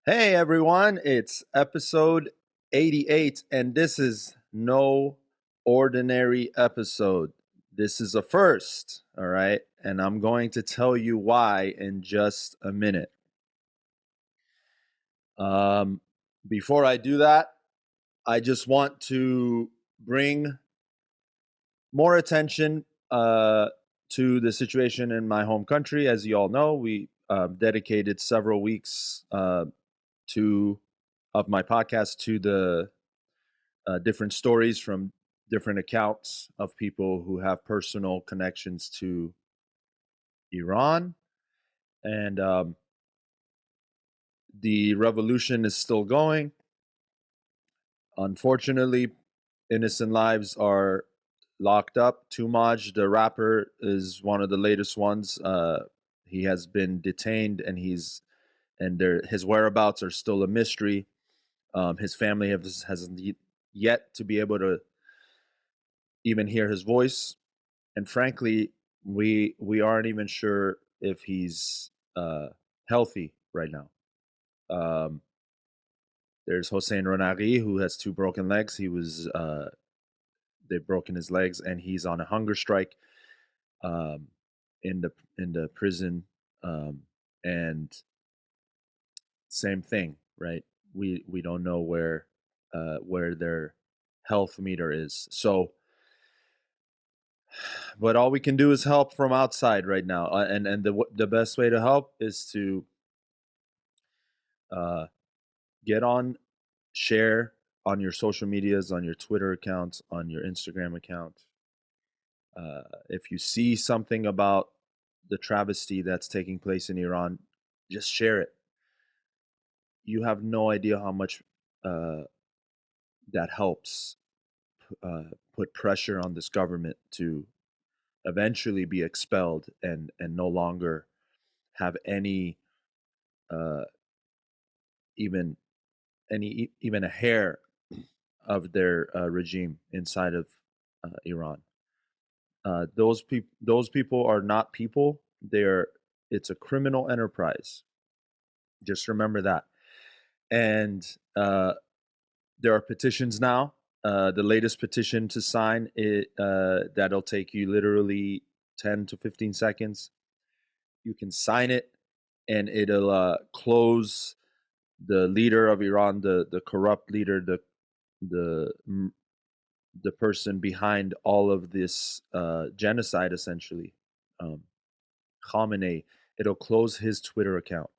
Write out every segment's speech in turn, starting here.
Hey everyone, it's episode 88, and this is no ordinary episode. This is a first, all right? And I'm going to tell you why in just a minute. Um, Before I do that, I just want to bring more attention to the situation in my home country. As you all know, we dedicated several weeks to of my podcast to the different stories from different accounts of people who have personal connections to Iran. And the revolution is still going. Unfortunately, innocent lives are locked up. Tumaj, the rapper, is one of the latest ones. He has been detained, and his whereabouts are still a mystery. His family hasn't yet to be able to even hear his voice, and frankly, we aren't even sure if he's healthy right now. Um, there's Hossein Ronari, who has two broken legs. They've broken his legs, and he's on a hunger strike um, in the prison. And same thing, right? We don't know where their health meter is. So but all we can do is help from outside right now, and the best way to help is to uh, get on, share on your social medias, on your Twitter accounts, on your Instagram account. If you see something about the travesty that's taking place in Iran, just share it. You have no idea how much uh, that helps put pressure on this government to eventually be expelled and no longer have any uh, even even a hair of their regime inside of Iran. Those people are not people. They're It's a criminal enterprise. Just remember that. And there are petitions now. The latest petition to sign it that'll take you literally 10 to 15 seconds. You can sign it, and it'll close the leader of Iran, the corrupt leader, the the person behind all of this genocide, essentially, um, Khamenei. It'll close his Twitter account.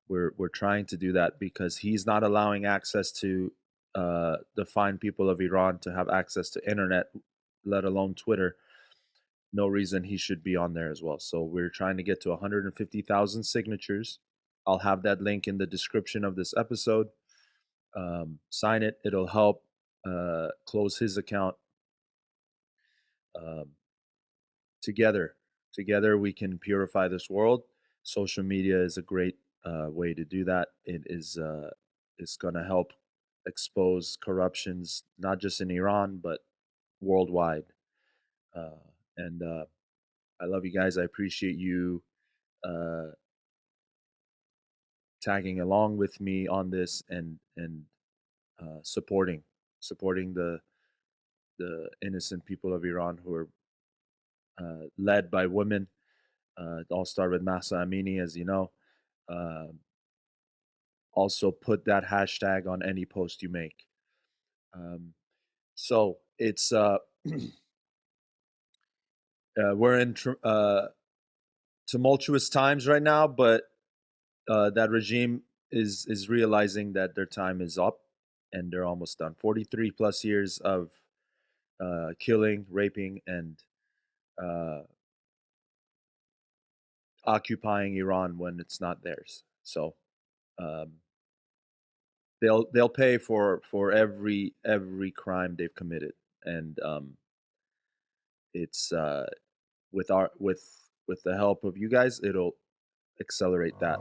We're trying to do that because he's not allowing access to the fine people of Iran to have access to internet, let alone Twitter. No reason he should be on there as well. So we're trying to get to 150,000 signatures. I'll have that link in the description of this episode. Sign it. It'll help close his account. Um, together, together we can purify this world. Social media is a great way to do that. It's going to help expose corruptions not just in Iran but worldwide. And I love you guys. I appreciate you uh, tagging along with me on this and supporting the innocent people of Iran who are led by women. It all started with Masa Amini, as you know. Uh, Also, put that hashtag on any post you make. Um, so it's we're in tumultuous times right now, but that regime is realizing that their time is up and they're almost done. 43 plus years of killing, raping, and uh, occupying Iran when it's not theirs. So um, they'll pay for every crime they've committed, and it's with the help of you guys, it'll accelerate that.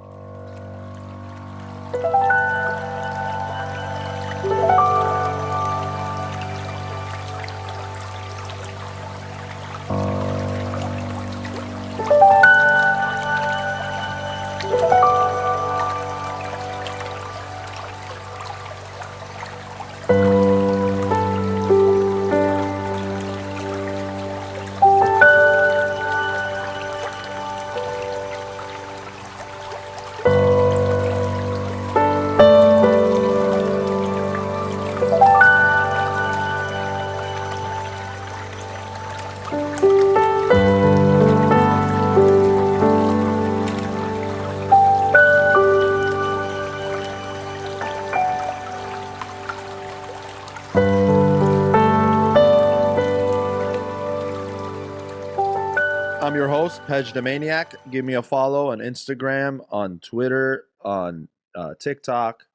your host, Pej the Maniac. Give me a follow on Instagram, on Twitter, on TikTok.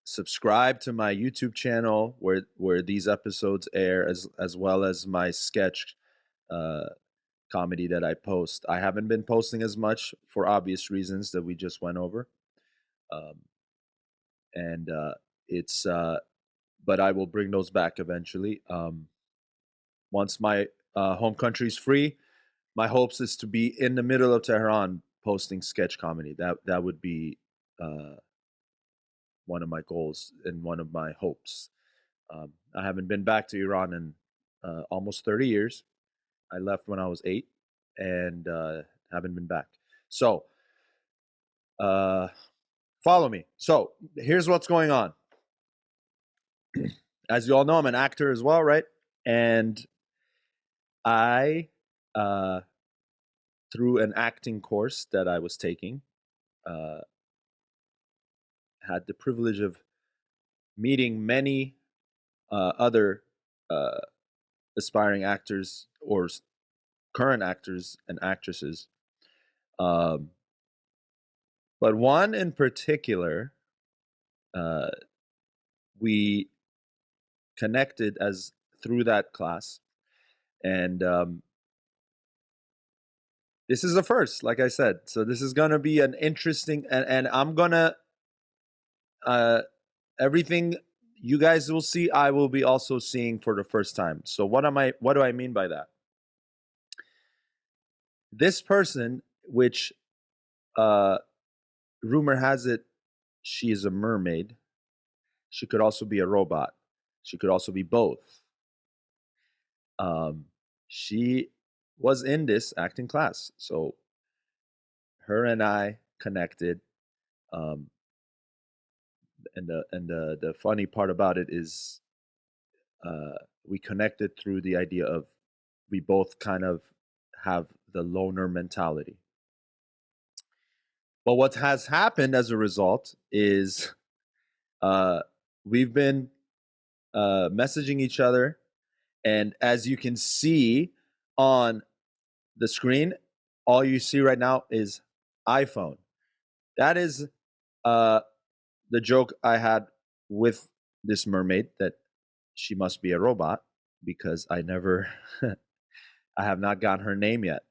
Subscribe to my YouTube channel where these episodes air, as well as my sketch comedy that I post. I haven't been posting as much for obvious reasons that we just went over, and it's but I will bring those back eventually. Once my home country is free, my hopes is to be in the middle of Tehran posting sketch comedy. That would be one of my goals and one of my hopes. I haven't been back to Iran in almost 30 years. I left when I was 8 and haven't been back. So follow me. So here's what's going on. As you all know, I'm an actor as well, right? And I, through an acting course that I was taking, had the privilege of meeting many other aspiring actors or current actors and actresses. But one in particular, we connected as through that class, and this is the first, like I said. So this is gonna be an interesting, and I'm gonna everything you guys will see, I will be also seeing for the first time. So what do I mean by that? This person, which rumor has it she is a mermaid. She could also be a robot. She could also be both. She was in this acting class, so her and I connected. And the funny part about it is, we connected through the idea of we both kind of have the loner mentality. But what has happened as a result is we've been messaging each other, and as you can see on the screen, all you see right now is iPhone. That is the joke I had with this mermaid, that she must be a robot, because I never, I have not gotten her name yet.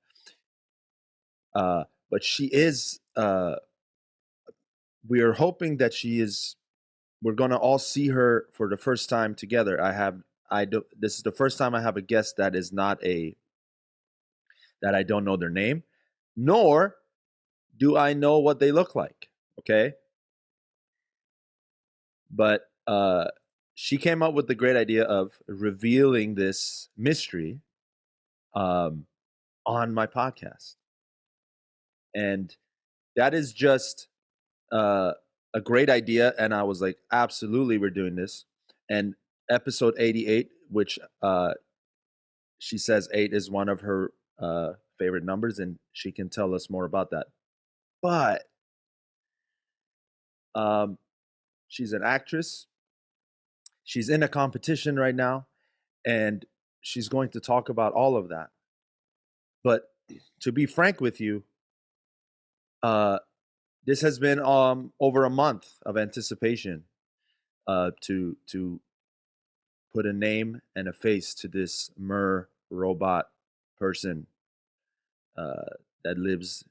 But she is, we are hoping that she is, we're going to all see her for the first time together. This is the first time I have a guest that is not that I don't know their name, nor do I know what they look like. Okay. But she came up with the great idea of revealing this mystery on my podcast. And that is just a great idea. And I was like, absolutely, we're doing this. And episode 88, which she says 8 is one of her favorite numbers, and she can tell us more about that. But she's an actress. She's in a competition right now, and she's going to talk about all of that. But to be frank with you, this has been over a month of anticipation to put a name and a face to this robot person that lives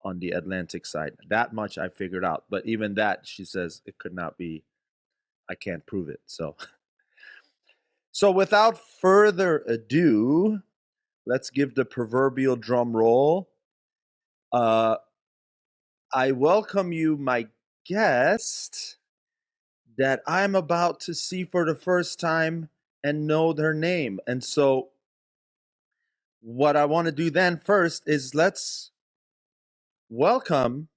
on the Atlantic side. That much I figured out. But even that, she says it could not be. I can't prove it. So without further ado, let's give the proverbial drum roll. I welcome you, my guest, that I'm about to see for the first time and know their name. And so what I want to do then first is let's welcome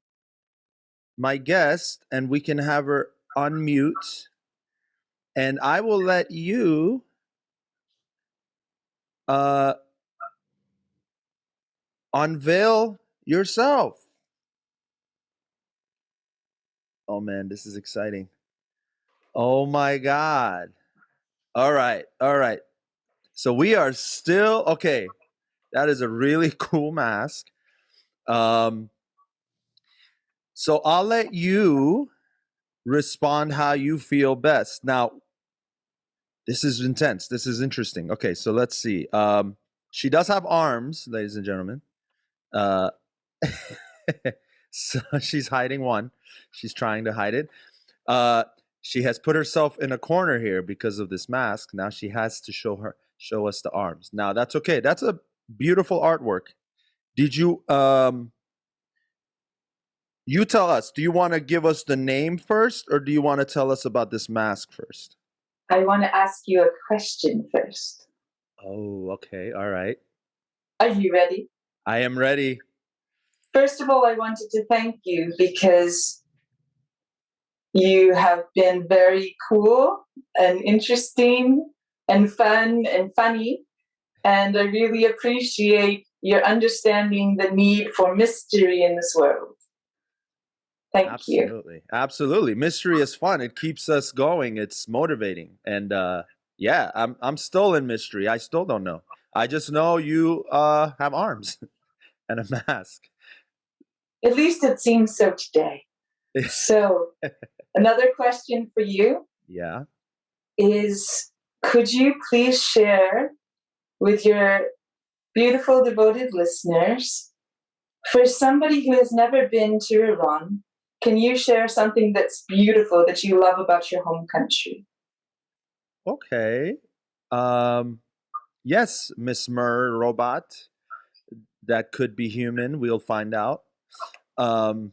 my guest, and we can have her unmute, and I will let you unveil yourself. Oh man, this is exciting. Oh my God. All right. So we are still okay. That is a really cool mask. Um, so I'll let you respond how you feel best. Now, this is intense. This is interesting. Okay, so let's see. She does have arms, ladies and gentlemen. Uh, so she's hiding one. She's trying to hide it. Uh, she has put herself in a corner here because of this mask. Now she has to show us the arms. Now that's okay. That's a beautiful artwork. Did you you tell us, do you want to give us the name first or do you want to tell us about this mask first? I want to ask you a question first. Oh, okay. All right. Are you ready? I am ready. First of all, I wanted to thank you because you have been very cool and interesting and fun and funny. And I really appreciate your understanding the need for mystery in this world. Thank you. Absolutely. Absolutely. Mystery is fun. It keeps us going. It's motivating. And yeah, I'm still in mystery. I still don't know. I just know you have arms and a mask. At least it seems so today. So, another question for you Yeah. is, could you please share with your beautiful, devoted listeners, for somebody who has never been to Iran, can you share something that's beautiful that you love about your home country? Okay. Yes, Miss Robot. That could be human. We'll find out. Um,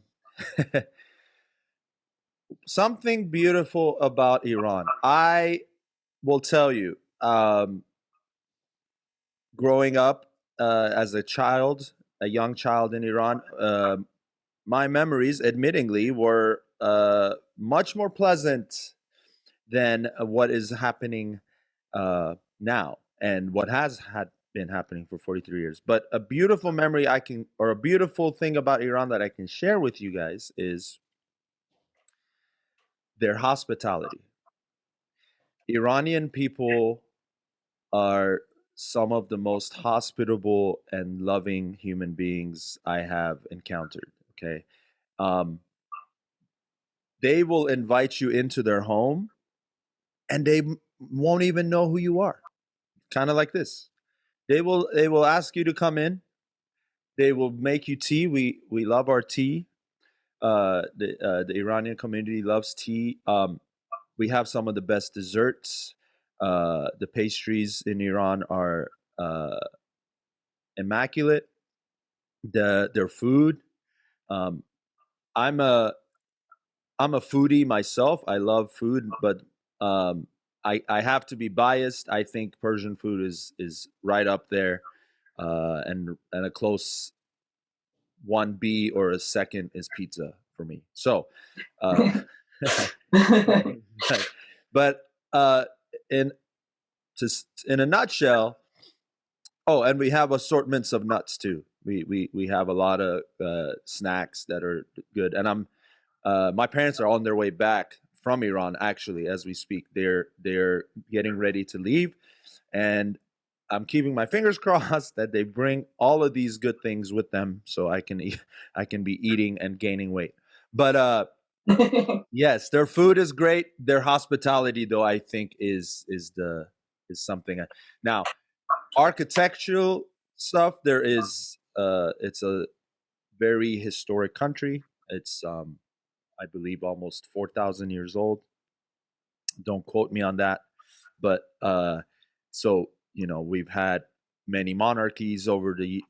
something beautiful about Iran. I will tell you. Growing up as a child, a young child in Iran, my memories, admittingly, were much more pleasant than what is happening now and what has had been happening for 43 years. But a beautiful memory I can, or a beautiful thing about Iran that I can share with you guys is their hospitality. Iranian people are some of the most hospitable and loving human beings I have encountered. Okay. Um, they will invite you into their home and they won't even know who you are. Kind of like this. They will ask you to come in. They will make you tea. We love our tea. The Iranian community loves tea. We have some of the best desserts. The pastries in Iran are uh, immaculate. Their food. Um, I'm a foodie myself. I love food, but um, I have to be biased. I think Persian food is right up there, and a close one B or a second is pizza for me. So, uh, but in just in a nutshell, oh, and we have assortments of nuts too. We have a lot of snacks that are good, and my parents are on their way back from Iran actually as we speak. They're getting ready to leave, and I'm keeping my fingers crossed that they bring all of these good things with them so I can be eating and gaining weight. But yes, their food is great. Their hospitality though I think is something. Now, architectural stuff there is it's a very historic country. It's I believe almost 4,000 years old. Don't quote me on that, but so we've had many monarchies over the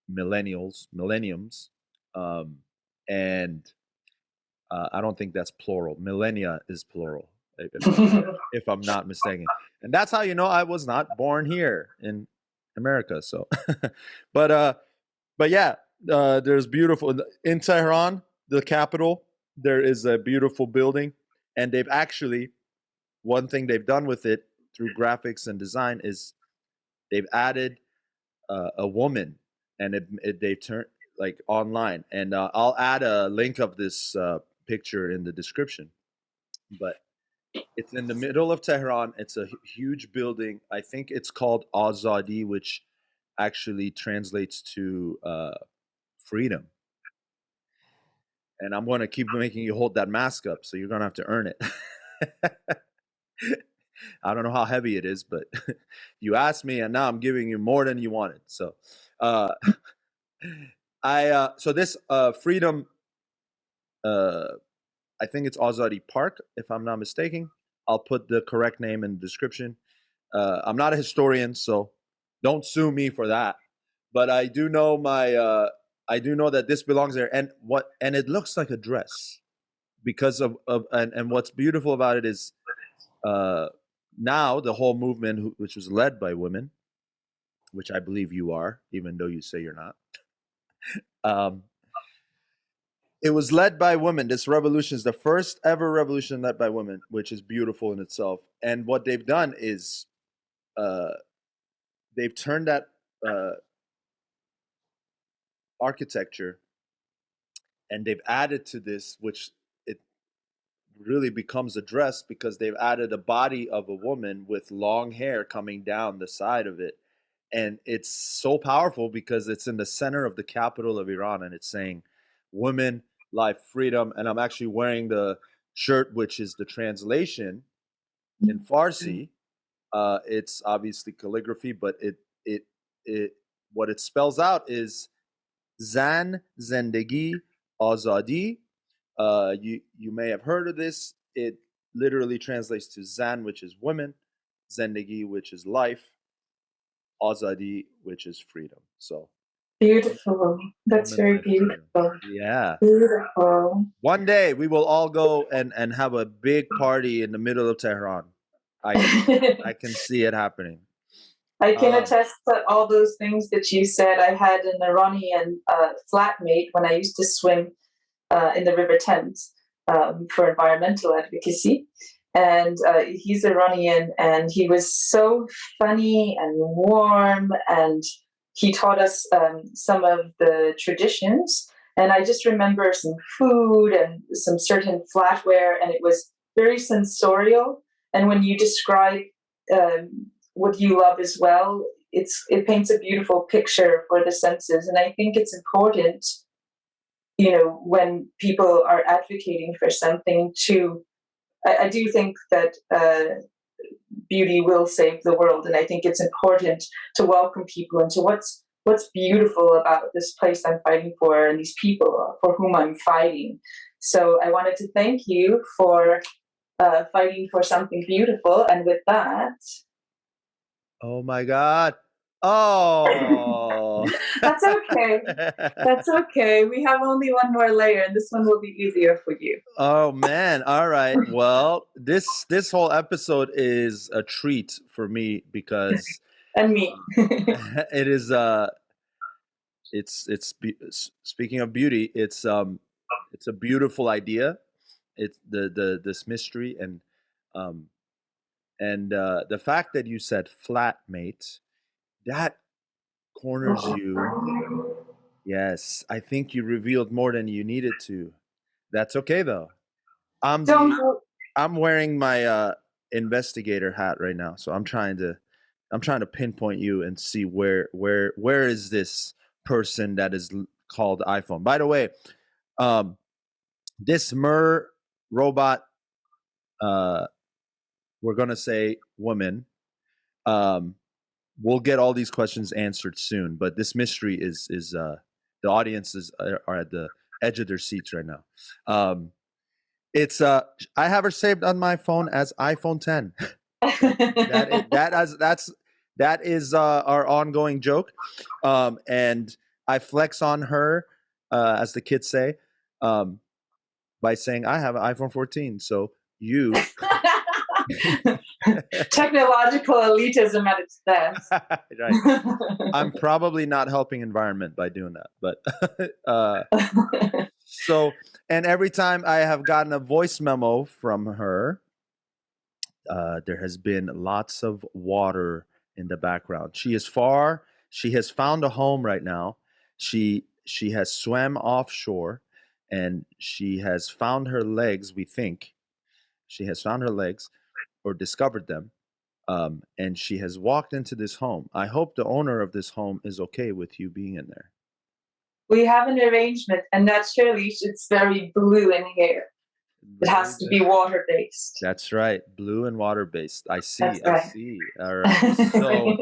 millenniums, um, and I don't think that's plural. Millennia is plural, if I'm not mistaken, and that's how you know I was not born here in America. So, but but yeah, there's beautiful in Tehran, the capital. There is a beautiful building, and they've actually one thing they've done with it through graphics and design is they've added a woman, and they've turned like online, and I'll add a link of this picture in the description. But It's in the middle of Tehran. It's a huge building. I think it's called Azadi, which actually translates to freedom. And I'm going to keep making you hold that mask up, so you're going to have to earn it. I don't know how heavy it is, but you asked me, and now I'm giving you more than you wanted. So, uh, so this freedom, I think it's Azadi Park, if I'm not mistaken. I'll put the correct name in the description. I'm not a historian, so don't sue me for that. But I do know I do know that this belongs there, and it looks like a dress because and what's beautiful about it is uh, now the whole movement, which was led by women, which I believe you are, even though you say you're not. Um, it was led by women. This revolution is the first ever revolution led by women, which is beautiful in itself. And what they've done is uh, they've turned that uh, architecture and they've added to this, which it really becomes a dress because they've added a body of a woman with long hair coming down the side of it. And it's so powerful because it's in the center of the capital of Iran and it's saying women, life, freedom. And I'm actually wearing the shirt, which is the translation in Farsi. It's obviously calligraphy, but it what it spells out is Zan Zendegi Azadi. You may have heard of this. It literally translates to Zan, which is women, Zendegi, which is life, Azadi, which is freedom. So Beautiful. That's women, very life, freedom. beautiful. Yeah. Beautiful. One day we will all go and have a big party in the middle of Tehran. I can see it happening. I can attest to all those things that you said. I had an Iranian flatmate when I used to swim in the River Thames for environmental advocacy. And he's Iranian, and he was so funny and warm, and he taught us some of the traditions. And I just remember some food and some certain flatware, and it was very sensorial. And when you describe what you love as well, it paints a beautiful picture for the senses. And I think it's important, when people are advocating for something I do think that beauty will save the world. And I think it's important to welcome people into what's beautiful about this place I'm fighting for and these people for whom I'm fighting. So I wanted to thank you for fighting for something beautiful. And with that, oh my God. Oh. That's okay. That's okay. We have only one more layer, and this one will be easier for you. Oh man. All right. Well, this whole episode is a treat for me because And me. it is speaking of beauty, it's a beautiful idea. It's this mystery and the fact that you said flatmate, that corners you. Yes, I think you revealed more than you needed to. That's okay though. I'm Don't the I'm wearing my investigator hat right now, so I'm trying to pinpoint you and see where is this person that is called iPhone. By the way, um, this robot, uh, we're gonna say woman. Um, we'll get all these questions answered soon, but this mystery is the audiences are at the edge of their seats right now. It's I have her saved on my phone as iPhone 10. That is our ongoing joke, and I flex on her, as the kids say, by saying I have an iPhone 14. So you technological elitism at its best. right. I'm probably not helping environment by doing that, but so and every time I have gotten a voice memo from her, there has been lots of water in the background. She is far. She has found a home right now. She has swam offshore, and she has found her legs. We think, She has found her legs or discovered them, and she has walked into this home. I hope the owner of this home is okay with you being in there. We have an arrangement, and naturally, it's very blue in here. It Very has to be good. water based. That's right. Blue and water based. I see. That's I right. see. All right. So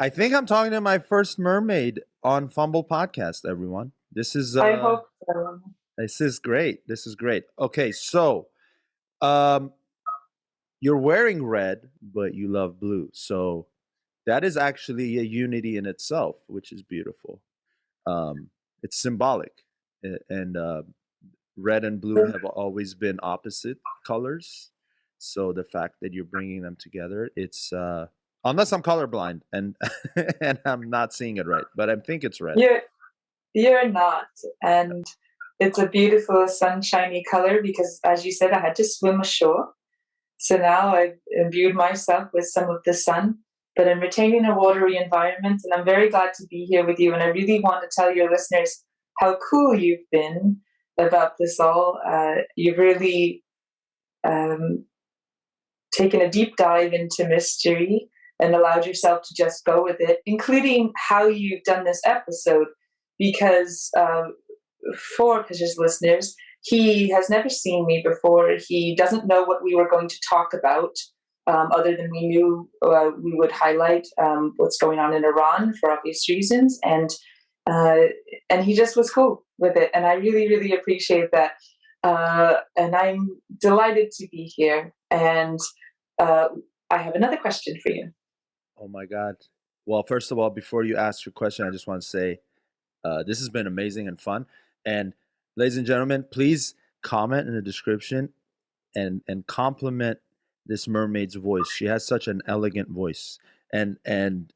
I think I'm talking to my first mermaid on Fumble Podcast, everyone. I hope so. This is great. This is great. Okay, so um you're wearing red, but you love blue. So that is actually a unity in itself, which is beautiful. It's symbolic. And red and blue have always been opposite colors. So the fact that you're bringing them together, it's unless I'm colorblind and and I'm not seeing it right, but I think it's red. You're not, and it's a beautiful sunshiny color because, as you said, I had to swim ashore. So now I've imbued myself with some of the sun, but I'm retaining a watery environment, and I'm very glad to be here with you. And I really want to tell your listeners how cool you've been about this all. You've really um, taken a deep dive into mystery and allowed yourself to just go with it, including how you've done this episode. Because for his listeners, he has never seen me before. He doesn't know what we were going to talk about, other than we knew we would highlight what's going on in Iran for obvious reasons, and he just was cool with it, and I really, really appreciate that. And I'm delighted to be here. And I have another question for you. Oh my God. Well, first of all, before you ask your question, I just want to say this has been amazing and fun. And ladies and gentlemen, please comment in the description and compliment this mermaid's voice. She has such an elegant voice, and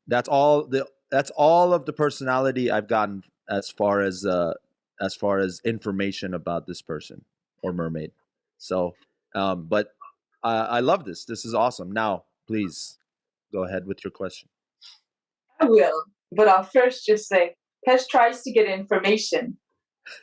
that's all of the personality I've gotten as far as information about this person or mermaid. So, but I love this. This is awesome. Now, please go ahead with your question. I will, but I'll first just say, Pesh tries to get information.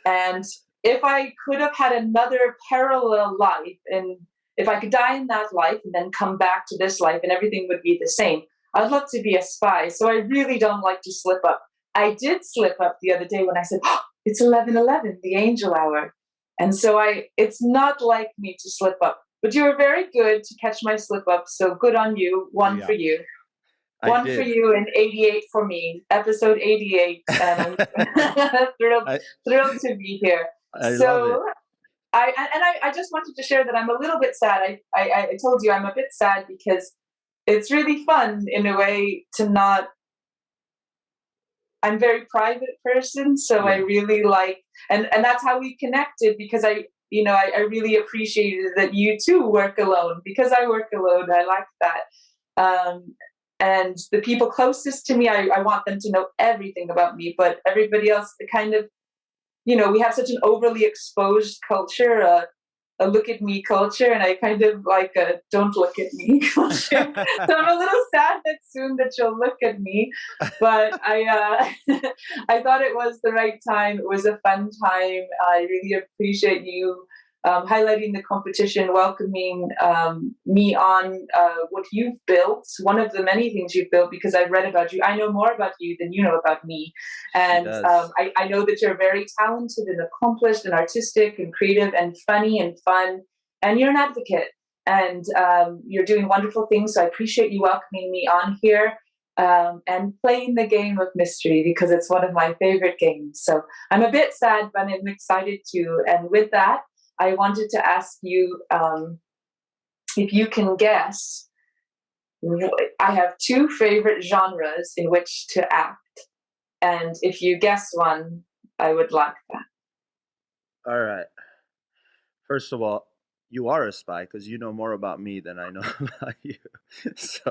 And if I could have had another parallel life, and if I could die in that life and then come back to this life and everything would be the same, I'd love to be a spy. So I really don't like to slip up. I did slip up the other day when I said, oh, it's 11:11, the angel hour. And so it's not like me to slip up. But you were very good to catch my slip up. So good on you. One Yeah, for you. I One for did. you and 88 for me. Episode 88. And I'm I thrilled to be here. I love it. So I just wanted to share that I'm a little bit sad. I told you I'm a bit sad because it's really fun in a way to not. I'm a very private person, so I Yeah. really like, and that's how we connected because I really appreciated that you too work alone because I work alone. I like that. And the people closest to me, I want them to know everything about me, but everybody else, kind of, we have such an overly exposed culture, a look at me culture, and I kind of like a don't look at me culture. So I'm a little sad that soon that you'll look at me, but I thought it was the right time. It was a fun time. I really appreciate you highlighting the competition, welcoming me on what you've built, one of the many things you've built, because I've read about you. I know more about you than you know about me. She And does. I know that you're very talented and accomplished and artistic and creative and funny and fun. And you're an advocate. And you're doing wonderful things. So I appreciate you welcoming me on here. And playing the game of mystery because it's one of my favorite games. So I'm a bit sad, but I'm excited too. And with that, I wanted to ask you if you can guess. I have two favorite genres in which to act. And if you guess one, I would like that. All right. First of all, you are a spy because you know more about me than I know about you. So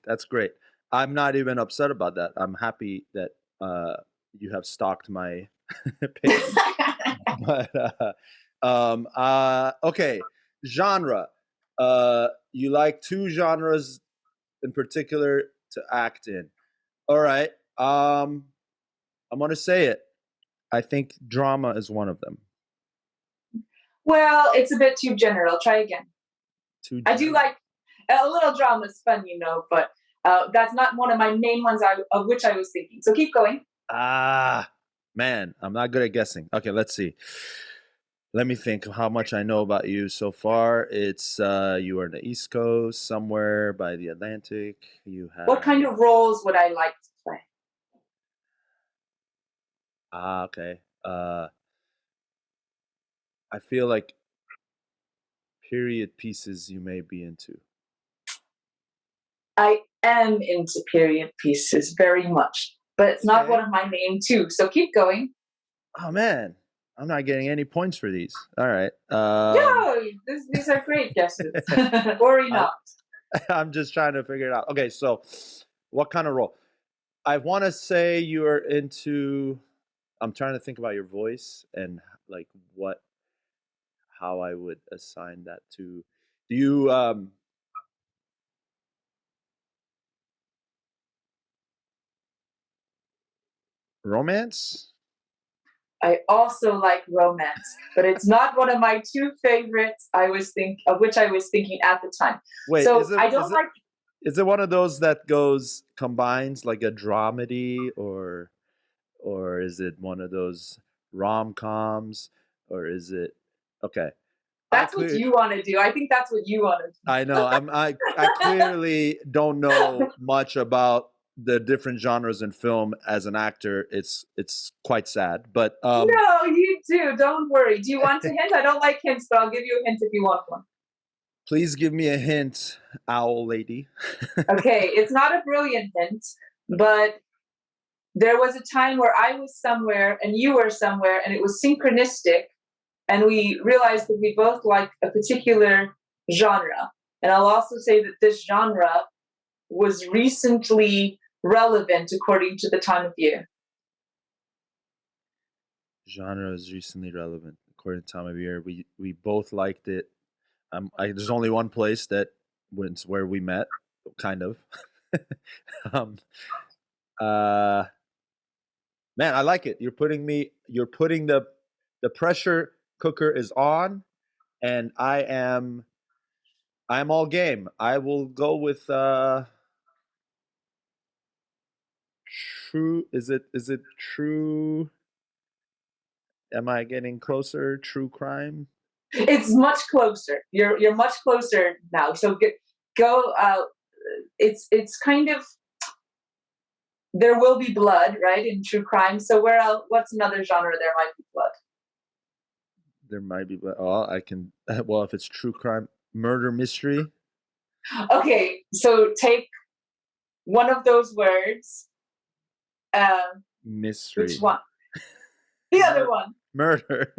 that's great. I'm not even upset about that. I'm happy that you have stalked my page. But okay, genre. You like two genres in particular to act in. All right. I'm gonna say it. I think drama is one of them. Well, it's a bit too general. Try again. Too I do drama. like a little drama is fun, but that's not one of my main ones of which I was thinking. So keep going. Man, I'm not good at guessing. Okay, let's see. Let me think how much I know about you so far. It's you are in the East Coast, somewhere by the Atlantic. You What have kind of roles would I like to play? okay. I feel like period pieces you may be into. I am into period pieces very much, but it's not one Okay. of my main two. So keep going. Oh man, I'm not getting any points for these. All right. No, these are great guesses. Worry I, not. I'm just trying to figure it out. Okay, so what kind of role? I want to say you are into. I'm trying to think about your voice and like how I would assign that to. Do you romance? I also like romance, but it's not one of my two favorites. Of which I was thinking at the time. Wait, So I don't like. is it one of those that goes combines like a dramedy or is it one of those rom-coms or is it okay. I That's what clear you want to do. I think that's what you want to I know. I clearly don't know much about the different genres in film as an actor. It's quite sad. But No, you do. Don't worry. Do you want a hint? I don't like hints, but I'll give you a hint if you want one. please give me a hint, owl lady. Okay, it's not a brilliant hint, but there was a time where I was somewhere and you were somewhere, and it was synchronistic, and we realized that we both like a particular genre. And I'll also say that this genre was recently relevant according to the time of year. Genre is recently relevant according to time of year. We both liked it. There's only one place that was where we met, kind of. um, uh, Man, I like it. You're putting the pressure cooker is on, and I'm all game. I will go with true. Is it true? Am I getting closer? True crime. It's much closer. You're much closer now. So go. It's kind of, there will be blood, right, in true crime. So where else? What's another genre there might be blood? There might be, but oh, I can. Well, if it's true crime, murder mystery, Okay, so take one of those words. Which mystery, one? The other Mur- one. murder.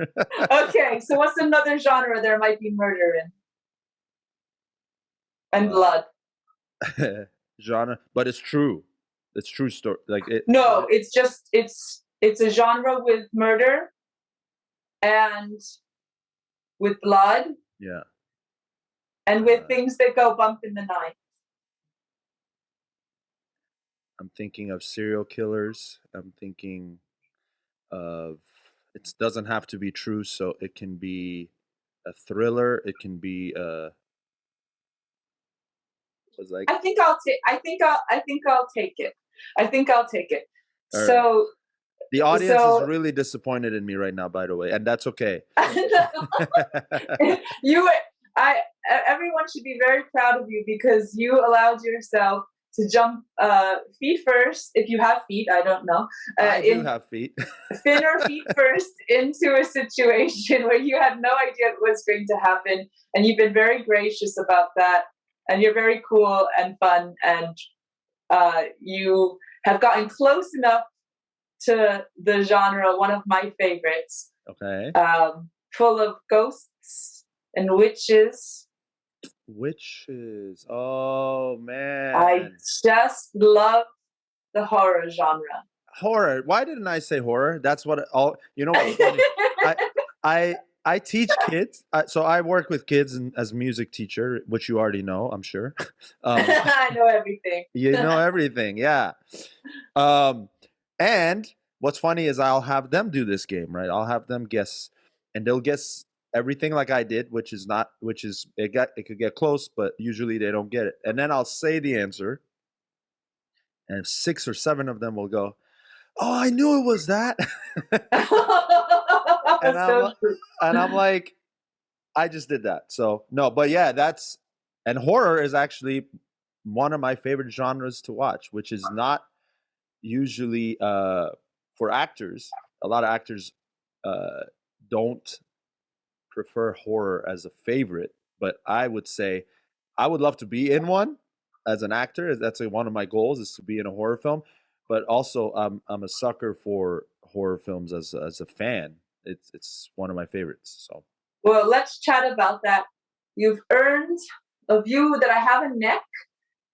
Okay, so what's another genre there might be murder in and blood? Genre, but it's true. It's true story. Like it. No, it's a genre with murder and with blood Yeah. and with things that go bump in the night. I'm thinking of serial killers. I'm thinking of it doesn't have to be true, so it can be a thriller. It can be was like I think I'll take. I think I'll take it. I think I'll take it. all right. So The audience is so really disappointed in me right now, by the way, and that's okay. you I everyone should be very proud of you because you allowed yourself to jump feet first, if you have feet, I don't know, I do in have feet. thinner feet first into a situation where you had no idea what was going to happen, and you've been very gracious about that, and you're very cool and fun, and you have gotten close enough to the genre, one of my favorites, Okay. full of ghosts and witches. Witches. Oh I man. just love the horror genre. Horror. Why didn't I say horror? That's what all. You know what's funny? I I teach kids. So I work with kids as music teacher, which you already know, I'm sure. I know everything. You know everything, yeah. And what's funny is I'll have them do this game, right? I'll have them guess, and they'll guess everything like I did, which is it could get close, but usually they don't get it. And then I'll say the answer, and 6 or 7 of them will go, "Oh, I knew it was that." and I'm So true. and I'm like, I just did that. So no, but yeah, and horror is actually one of my favorite genres to watch, which is not usually for actors. A lot of actors don't prefer horror as a favorite, but I would say I would love to be in one as an actor. That's one of my goals, is to be in a horror film. But also, I'm a sucker for horror films as a fan. It's one of my favorites. So Well, let's chat about that. You've earned a view that I have a neck,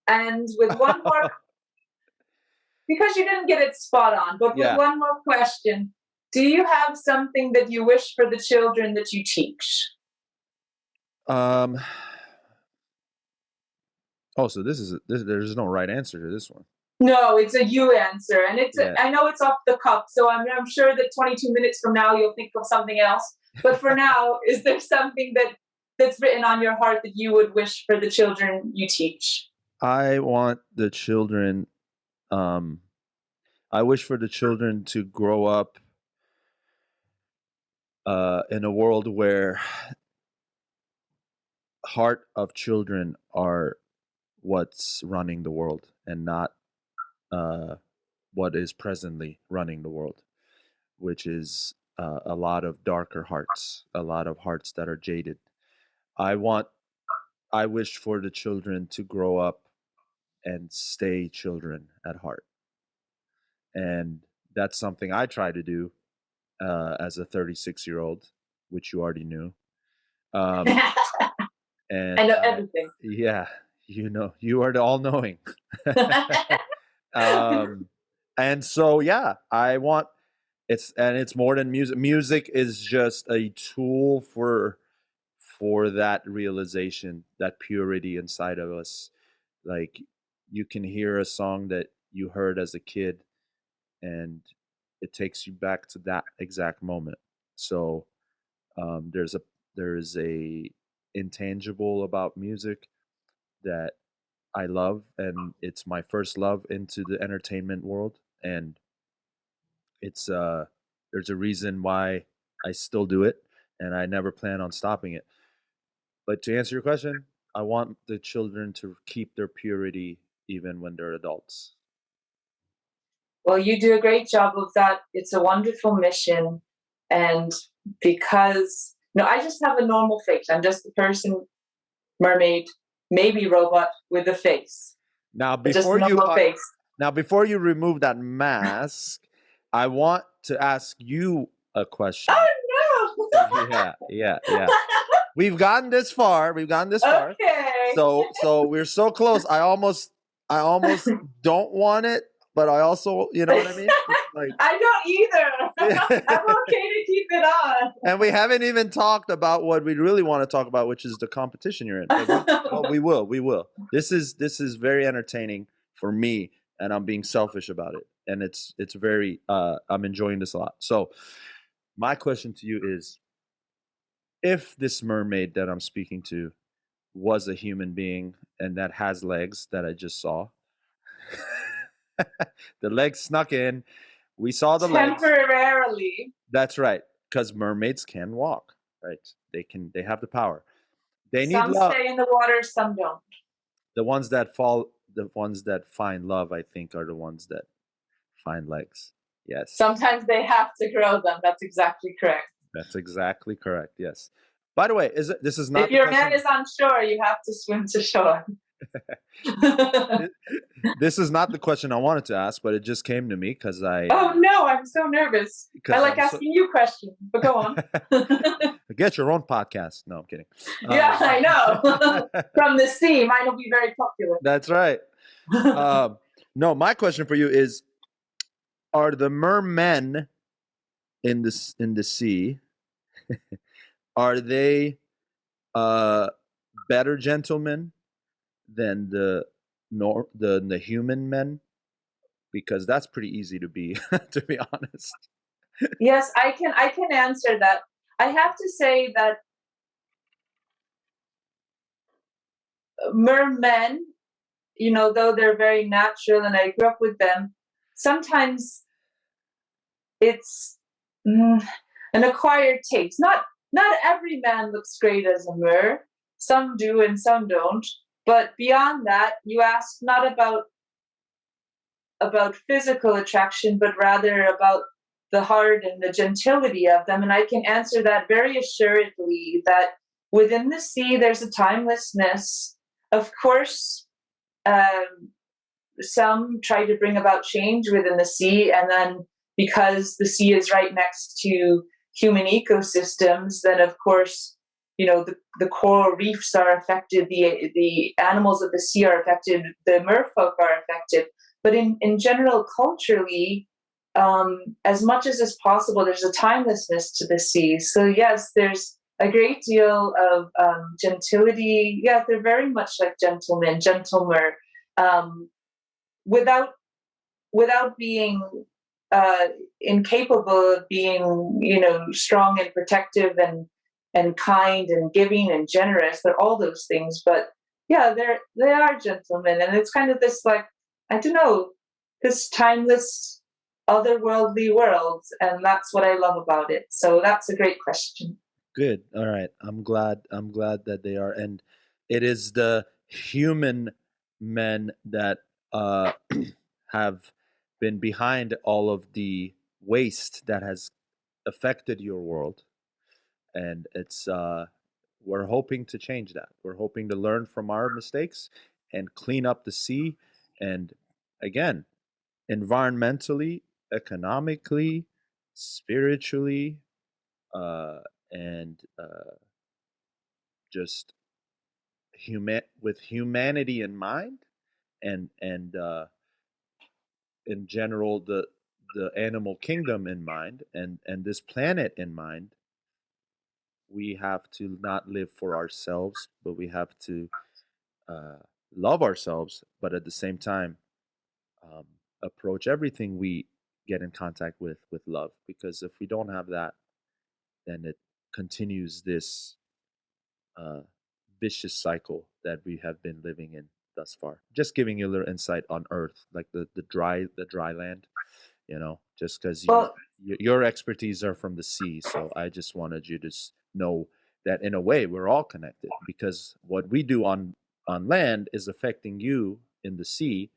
and with one more, because you didn't get it spot on, but with yeah. one more question, do you have something that you wish for the children that you teach? Oh, so there's no right answer to this one. No, it's a you answer, and Yeah. I know it's off the cuff, so I'm sure that 22 minutes from now you'll think of something else. But for now, is there something that's written on your heart that you would wish for the children you teach? I want the children. I wish for the children to grow up in a world where heart of children are what's running the world, and not what is presently running the world, which is a lot of darker hearts, a lot of hearts that are jaded. I want, I wish for the children to grow up and stay children at heart. And that's something I try to do as a 36-year-old, which you already knew. Um, and I know everything. yeah, you are the all-knowing. And so, yeah, I want it's more than music. Music is just a tool for that realization, that purity inside of us. Like, you can hear a song that you heard as a kid, and it takes you back to that exact moment. So there's a intangible about music that I love, and it's my first love into the entertainment world, and it's there's a reason why I still do it, and I never plan on stopping it. But to answer your question, I want the children to keep their purity even when they're adults. Well, you do a great job of that. It's a wonderful mission. And because, no, I just have a normal face. I'm just a person, mermaid, maybe robot with a face. Now, Just a before you normal face. now before you remove that mask, I want to ask you a question. Oh, no. Yeah. We've gotten this far. Okay. So we're so close. I almost don't want it, but I also, you know what I mean? Like, I don't either. I'm okay to keep it on. and we haven't even talked about what we really want to talk about, which is the competition you're in. But we will. This is very entertaining for me, and I'm being selfish about it. And it's very I'm enjoying this a lot. So my question to you is, if this mermaid that I'm speaking to was a human being and that has legs that I just saw, the legs snuck in. We saw the legs. Temporarily. That's right, because mermaids can walk. Right, they have the power. They need Some love. stay in the water, some don't. The ones that find love, I think, are the ones that find legs. Yes. Sometimes they have to grow them. That's exactly correct. That's exactly correct. Yes. By the way, this is not if your man is on shore, you have to swim to shore. This is not the question I wanted to ask, but it just came to me because I. Oh no, I'm so nervous. I like asking you questions, but go on. Get your own podcast. No, I'm kidding. Yeah, I know. From the sea, mine will be very popular. That's right. No, my question for you is: are the mermen in the sea? Are they better gentlemen than the human men? Because that's pretty easy to be, to be honest. Yes, I can answer that. I have to say that mermen, though they're very natural and I grew up with them, sometimes it's an acquired taste. Not every man looks great as a mer. Some do and some don't. But beyond that, you ask not about physical attraction, but rather about the heart and the gentility of them. And I can answer that very assuredly that within the sea, there's a timelessness. Of course, some try to bring about change within the sea, and then because the sea is right next to human ecosystems, then of course, the coral reefs are affected, the animals of the sea are affected, the merfolk are affected. But in general, culturally, as much as is possible, there's a timelessness to the sea. So yes, there's a great deal of gentility. Yeah, they're very much like gentlemen, gentlemer, without being incapable of being, strong and protective and kind and giving and generous. They're all those things, but yeah, they are gentlemen, and it's kind of this, like, I don't know, this timeless otherworldly world, and that's what I love about it. So that's a great question. Good. All right. I'm glad that they are, and it is the human men that have been behind all of the waste that has affected your world, and it's we're hoping to change that. We're hoping to learn from our mistakes and clean up the sea, and again, environmentally, economically, spiritually, and just with humanity in mind, and in general the animal kingdom in mind, and this planet in mind. We have to not live for ourselves, but we have to uh, love ourselves, but at the same time um, approach everything we get in contact with love, because if we don't have that, then it continues this uh, vicious cycle that we have been living in thus far. Just giving you a little insight on Earth, like the dry land, just because Well, your expertise are from the sea, so I just wanted you to know that in a way we're all connected, because what we do on land is affecting you in the sea,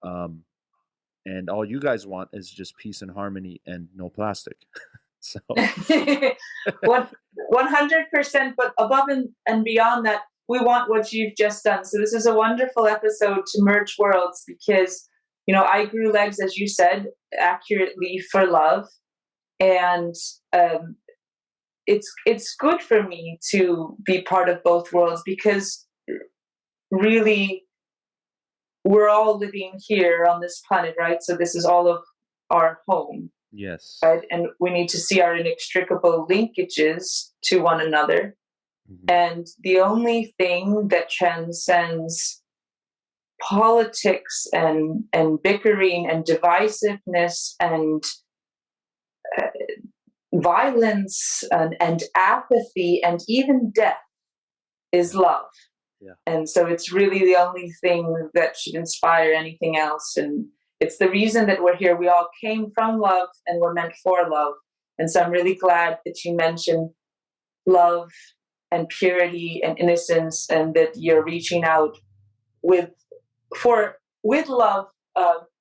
um, and all you guys want is just peace and harmony and no plastic. So 100%, but above and beyond that, we want what you've just done. So this is a wonderful episode to merge worlds, because I grew legs, as you said accurately, for love, and it's good for me to be part of both worlds, because really we're all living here on this planet, right? So this is all of our home. yes, right? And we need to see our inextricable linkages to one another. mm-hmm. And the only thing that transcends politics and bickering and divisiveness and violence and apathy and even death is love. Yeah. And so it's really the only thing that should inspire anything else. And it's the reason that we're here. We all came from love and we're meant for love. And so I'm really glad that you mentioned love and purity and innocence, and that you're reaching out with love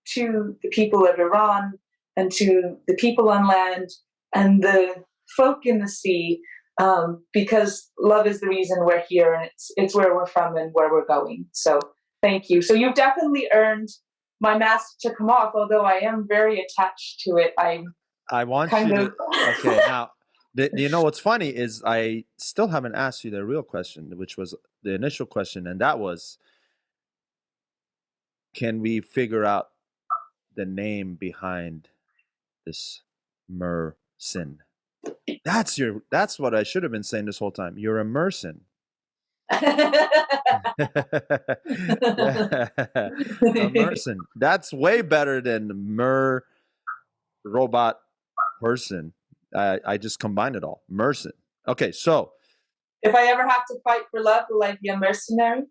to the people of Iran and to the people on land and the folk in the sea, because love is the reason we're here, and it's where we're from and where we're going. So thank you. So you've definitely earned my mask to come off, although I am very attached to it. I want you to. Okay, now, you know what's funny is I still haven't asked you the real question, which was the initial question, and that was, can we figure out the name behind this Merson? That's what I should have been saying this whole time. You're a Merson. A Merson. That's way better than robot person. I just combined it all. Merson. Okay, so if I ever have to fight for love, will I be a mercenary?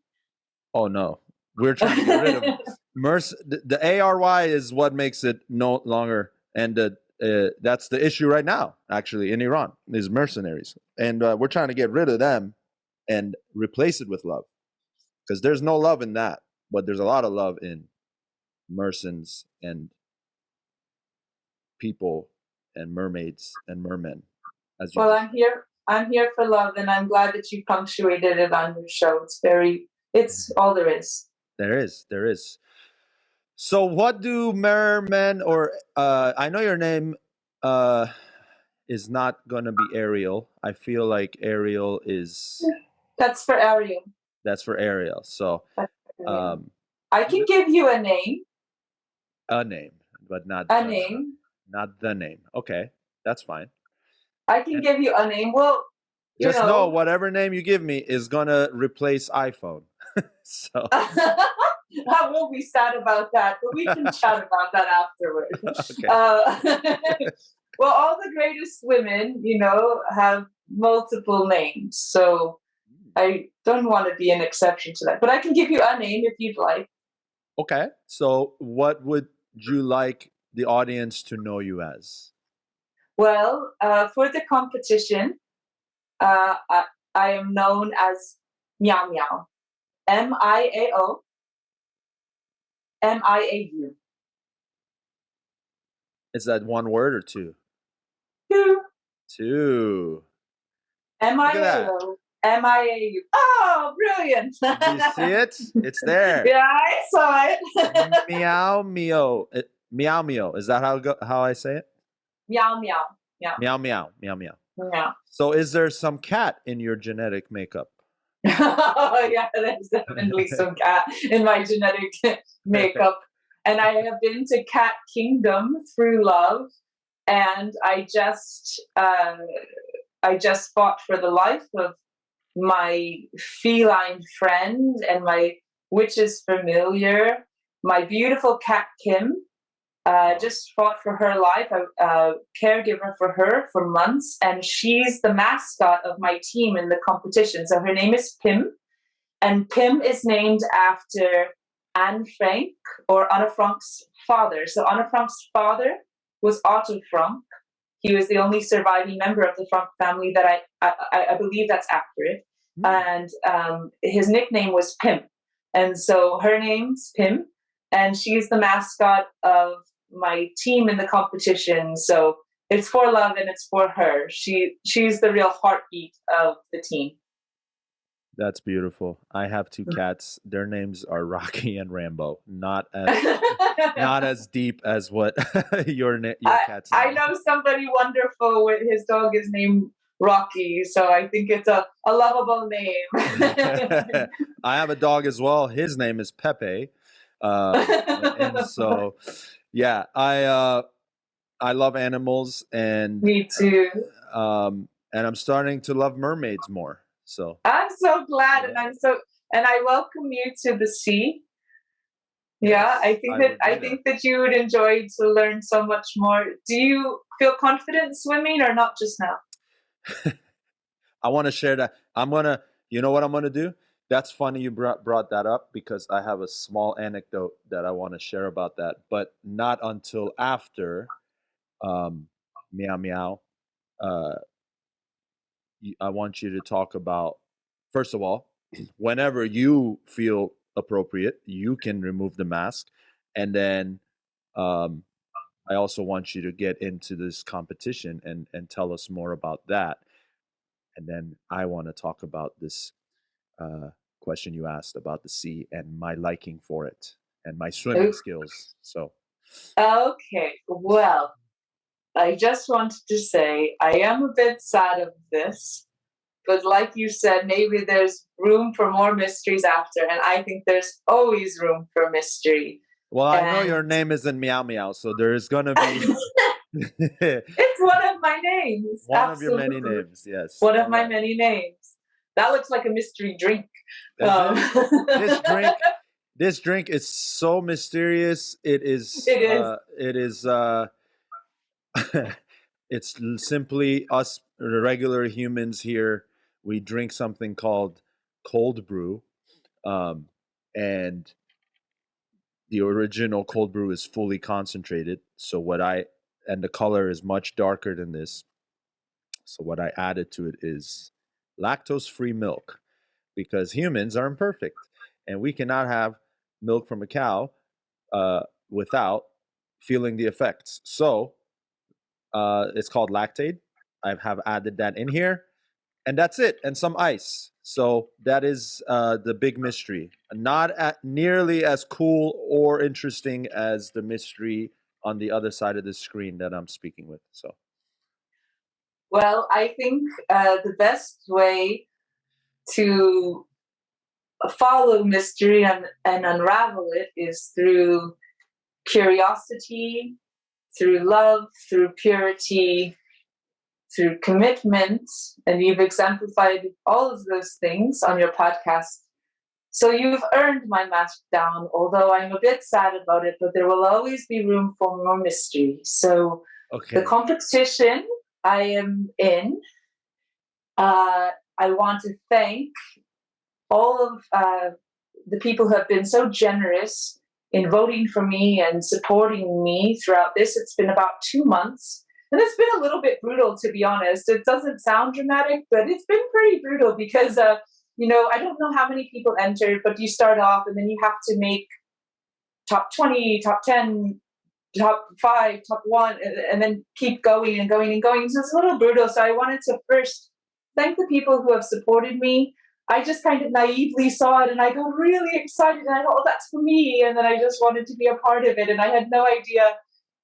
Oh no, we're trying to get rid of Mercy. The ARY is what makes it no longer, and that's the issue right now. Actually, in Iran, is mercenaries, and we're trying to get rid of them and replace it with love, because there's no love in that, but there's a lot of love in Mersons and people and mermaids and mermen. As you Well, I'm here. I'm here for love, and I'm glad that you punctuated it on your show. It's all there is. there is. So, what do mermen or I know your name uh, is not gonna be Ariel. I feel like Ariel is That's for Ariel. that's for Ariel. So, That's for Ariel. um, I can give you a name. a name, but A name. not the name. Okay, that's fine. I can give you a name. Well, you Just know know. whatever name you give me is gonna replace iPhone. So, I will be sad about that, but we can chat about that afterward. okay. Well, all the greatest women, have multiple names. So I don't want to be an exception to that. But I can give you a name if you'd like. Okay. So, what would you like the audience to know you as? Well, for the competition, I am known as Meow Meow. Miao Miau. Is that one word or two? Two. Two. Look at that. Miao Miau. Oh, brilliant! Did you see it? It's there. Yeah, I saw it. Meow meow. Meow meow. Is that how I say it? Meow meow. Yeah. Meow meow. Meow meow. Yeah. So is there some cat in your genetic makeup? Oh, yeah, there's definitely some cat in my genetic makeup. And I have been to Cat Kingdom through love, and I just fought for the life of my feline friend and my witch's familiar, my beautiful cat Kim. Just fought for her life, a caregiver for her for months, and she's the mascot of my team in the competition. So her name is Pim, and Pim is named after Anne Frank, or Anne Frank's father. So Anne Frank's father was Otto Frank. He was the only surviving member of the Frank family that I believe that's accurate. And his nickname was Pim. And so her name's Pim, and she's the mascot of my team in the competition. So it's for love and it's for her. She's the real heartbeat of the team. That's beautiful. I have two cats. Their names are Rocky and Rambo. Not as deep as what your cat's name. I know somebody wonderful with his dog is named Rocky, so I think it's a lovable name. I have a dog as well. His name is Pepe. And so, yeah, I love animals, and me too. And I'm starting to love mermaids more. So I'm so glad, and I welcome you to the sea. Yeah, yes, I think that you would enjoy to learn so much more. Do you feel confident swimming, or not just now? I want to share that. You know what I'm gonna do? That's funny you brought that up, because I have a small anecdote that I want to share about that, but not until after Meow Meow. Uh, I want you to talk about, first of all, whenever you feel appropriate, you can remove the mask, and then um, I also want you to get into this competition and tell us more about that. And then I want to talk about this question you asked about the sea and my liking for it and my swimming skills. So, okay, well, I just wanted to say I am a bit sad of this, but like you said, maybe there's room for more mysteries after, and I think there's always room for mystery. well, I know your name isn't Meow Meow, so there is gonna be. It's one of my names. One Absolutely. of your many names, yes. One of my many names. That looks like a mystery drink. This drink is so mysterious. It is. It is. It's simply us regular humans here. We drink something called cold brew. and the original cold brew is fully concentrated. So and the color is much darker than this. So what I added to it is lactose-free milk, because humans are imperfect and we cannot have milk from a cow without feeling the effects. So it's called lactate. I have added that in here, and that's it, and some ice. So that is the big mystery. Not nearly as cool or interesting as the mystery on the other side of the screen that I'm speaking with. So, Well, I think the best way to follow mystery and unravel it is through curiosity, through love, through purity, through commitment. And you've exemplified all of those things on your podcast. So you've earned my mask down, although I'm a bit sad about it, but there will always be room for more mystery. So the competition I am in, I want to thank all of the people who have been so generous in voting for me and supporting me throughout this. It's been about 2 months. And it's been a little bit brutal, to be honest. It doesn't sound dramatic, but it's been pretty brutal because, I don't know how many people entered, but you start off and then you have to make top 20, top 10, top 5, top 1, and then keep going and going and going. So it's a little brutal. So I wanted to first thank the people who have supported me. I just kind of naively saw it and I got really excited and I thought, oh, that's for me. And then I just wanted to be a part of it. And I had no idea,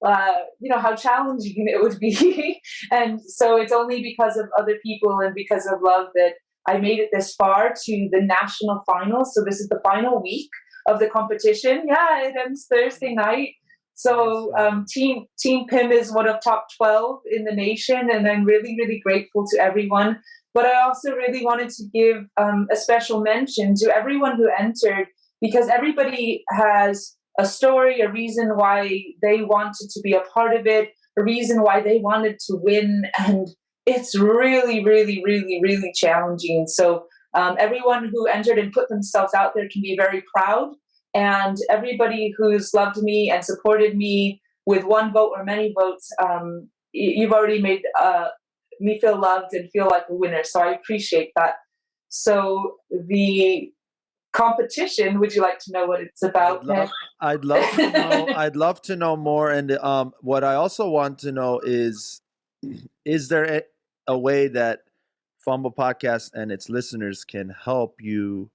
how challenging it would be. And so it's only because of other people and because of love that I made it this far to the national finals. So this is the final week of the competition. Yeah, it ends Thursday night. So Team PIM is one of top 12 in the nation, and I'm really, really grateful to everyone. But I also really wanted to give a special mention to everyone who entered, because everybody has a story, a reason why they wanted to be a part of it, a reason why they wanted to win, and it's really, really, really, really challenging. So everyone who entered and put themselves out there can be very proud. And everybody who's loved me and supported me with one vote or many votes, you've already made me feel loved and feel like a winner. So I appreciate that. So the competition, would you like to know what it's about? I'd love to know. I'd love to know more. And what I also want to know is there a way that Fumble Podcast and its listeners can help you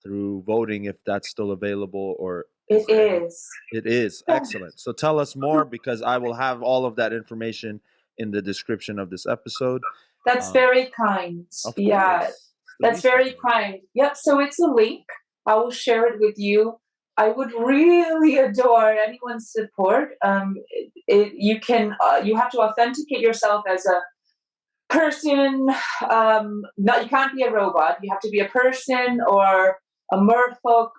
through voting, if that's still available? Or it is. It is. Excellent. So tell us more, because I will have all of that information in the description of this episode. That's very kind. Yeah, that's very kind. Yep. So it's a link. I will share it with you. I would really adore anyone's support. You have to authenticate yourself as a person. You can't be a robot. You have to be a person or a merfolk,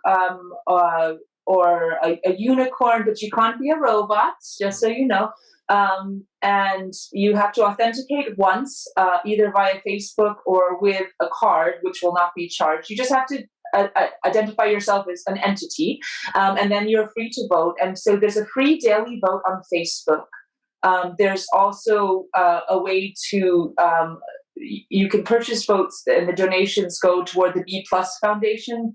or a unicorn, but you can't be a robot, just so you know. And you have to authenticate once, either via Facebook or with a card, which will not be charged. You just have to identify yourself as an entity, and then you're free to vote. And so there's a free daily vote on Facebook. There's also a way to, you can purchase votes, and the donations go toward the B Plus Foundation,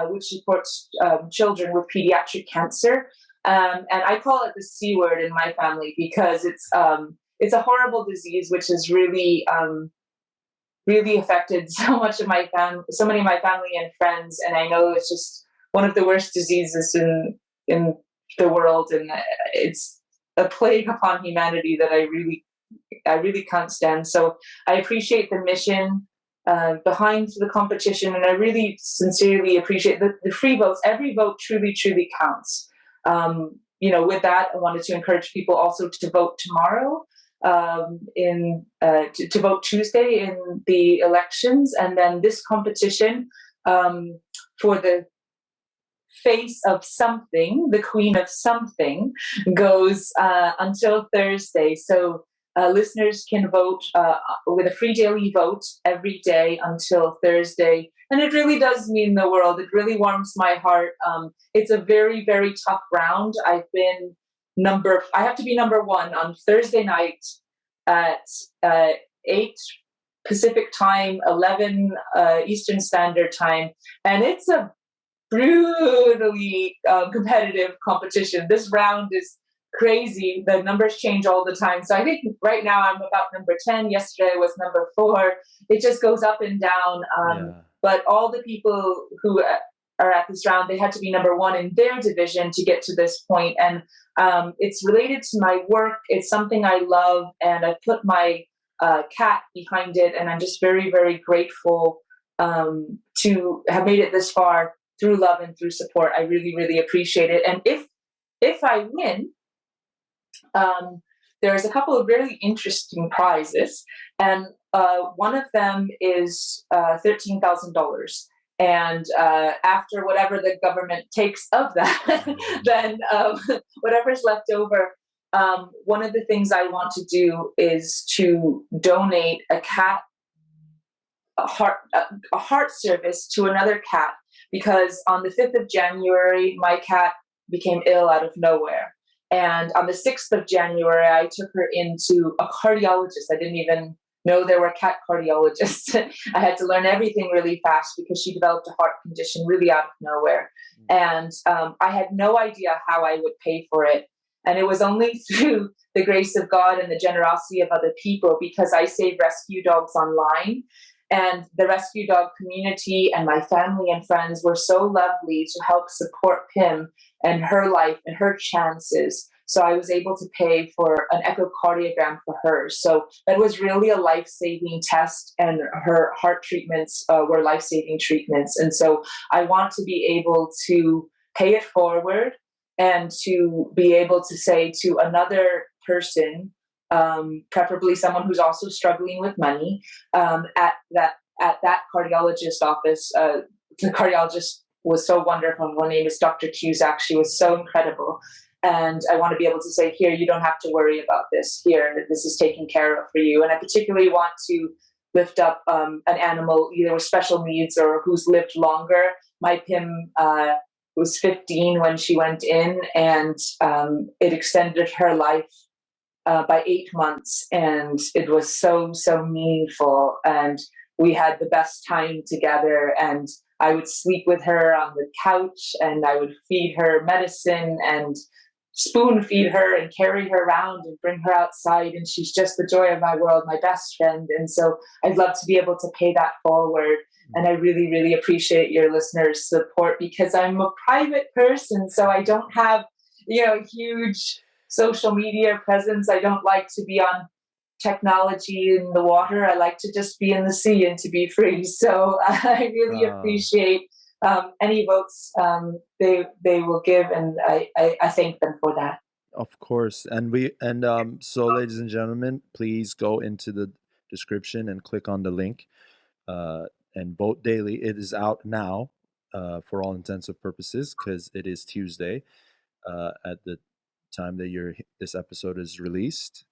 which supports children with pediatric cancer. And I call it the C word in my family, because it's a horrible disease which has really really affected so many of my family and friends. And I know it's just one of the worst diseases in the world, and it's a plague upon humanity that I really can't stand. So I appreciate the mission behind the competition, and I really sincerely appreciate the free votes. Every vote truly, truly counts. With that, I wanted to encourage people also to vote tomorrow, to vote Tuesday in the elections, and then this competition for the face of something, the queen of something, goes until Thursday. So listeners can vote with a free daily vote every day until Thursday. And it really does mean the world. It really warms my heart. It's a very, very tough round. I have to be number one on Thursday night at 8 Pacific time, 11 Eastern Standard Time. And it's a brutally competitive competition. This round is crazy. The numbers change all the time. So I think right now I'm about number 10. Yesterday was number 4. It just goes up and down. But all the people who are at this round, they had to be number 1 in their division to get to this point. And it's related to my work. It's something I love, and I put my cat behind it. And I'm just very, very grateful to have made it this far through love and through support. I really, really appreciate it. And if I win, there's a couple of really interesting prizes, and one of them is $13,000. And after whatever the government takes of that, then whatever's left over, one of the things I want to do is to donate a heart service to another cat, because on the 5th of January, my cat became ill out of nowhere. And on the 6th of January, I took her into a cardiologist. I didn't even know there were cat cardiologists. I had to learn everything really fast because she developed a heart condition really out of nowhere. And I had no idea how I would pay for it. And it was only through the grace of God and the generosity of other people, because I save rescue dogs online. And the rescue dog community and my family and friends were so lovely to help support Pim and her life and her chances. So I was able to pay for an echocardiogram for her. So that was really a life-saving test, and her heart treatments were life-saving treatments. And so I want to be able to pay it forward and to be able to say to another person, preferably someone who's also struggling with money, at that cardiologist office. The cardiologist was so wonderful. Her name is Dr. Cusack. She was so incredible. And I want to be able to say, here, you don't have to worry about this. Here, this is taken care of for you. And I particularly want to lift up an animal either with special needs or who's lived longer. My Pim was 15 when she went in, and it extended her life by 8 months, and it was so meaningful, and we had the best time together. And I would sleep with her on the couch, and I would feed her medicine and spoon feed her and carry her around and bring her outside, and she's just the joy of my world, my best friend. And so I'd love to be able to pay that forward. And I really, really appreciate your listeners' support, because I'm a private person, so I don't have huge social media presence. I don't like to be on technology in the water. I like to just be in the sea and to be free. So I really appreciate any votes they will give, and I thank them for that. Of course. And so ladies and gentlemen, please go into the description and click on the link and vote daily. It is out now for all intents and purposes, because it is Tuesday at the time that this episode is released.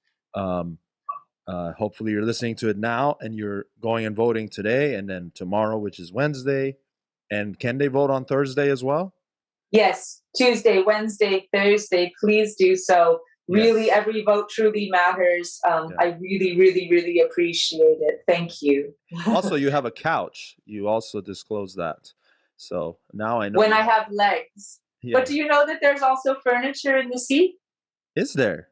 Hopefully you're listening to it now and you're going and voting today, and then tomorrow, which is Wednesday. And can they vote on Thursday as well? Yes, Tuesday, Wednesday, Thursday. Please do so. Really, yes. Every vote truly matters. I really, really, really appreciate it. Thank you. Also, you have a couch. You also disclosed that. So now I know. When I have legs. Yeah. But do you know that there's also furniture in the sea? Is there?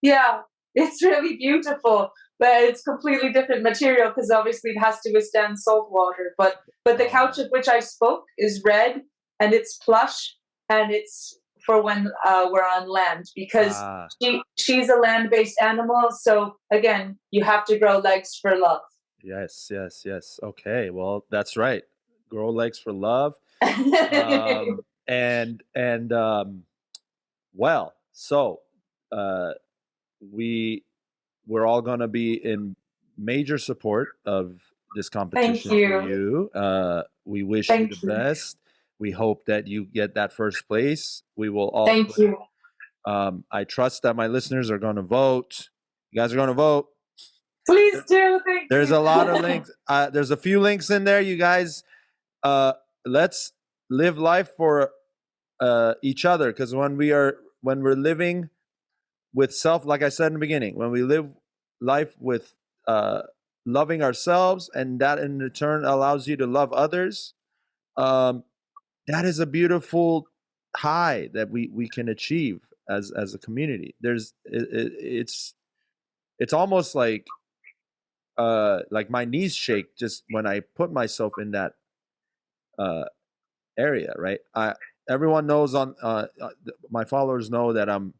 Yeah, it's really beautiful, but it's completely different material, because obviously it has to withstand salt water. But the couch of which I spoke is red, and it's plush, and it's for when we're on land, because she's a land-based animal. So again, you have to grow legs for love. Yes. Okay, well, that's right. Grow legs for love. Well, so we're all gonna be in major support of this competition. Thank you. For you. We wish you the best. We hope that you get that first place. We will all. Thank you. I trust that my listeners are going to vote. You guys are going to vote. Please do. Thank There's you. a lot of links. There's a few links in there. You guys, let's live life for each other, because when we're living with self, like I said in the beginning, when we live life with loving ourselves, and that in return allows you to love others, that is a beautiful high that we can achieve as a community. It's almost like my knees shake just when I put myself in that area, right? Everyone knows my followers know that I'm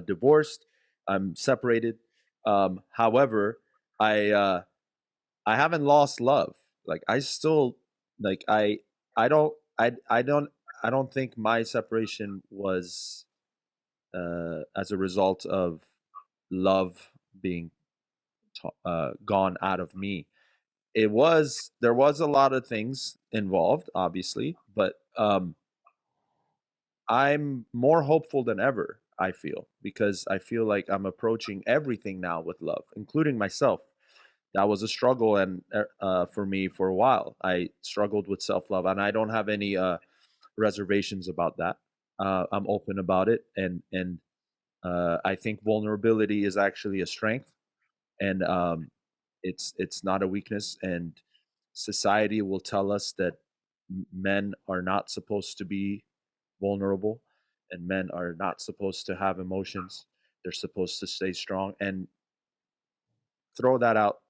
divorced. I'm separated. However, I haven't lost love. Like I still like I don't I don't think my separation was as a result of love being gone out of me. There was a lot of things involved, obviously, but I'm more hopeful than ever, I feel, because I feel like I'm approaching everything now with love, including myself. That was a struggle, and for me for a while, I struggled with self love, and I don't have any reservations about that. I'm open about it, and I think vulnerability is actually a strength, and it's not a weakness. And society will tell us that men are not supposed to be vulnerable, and men are not supposed to have emotions. They're supposed to stay strong, and throw that out,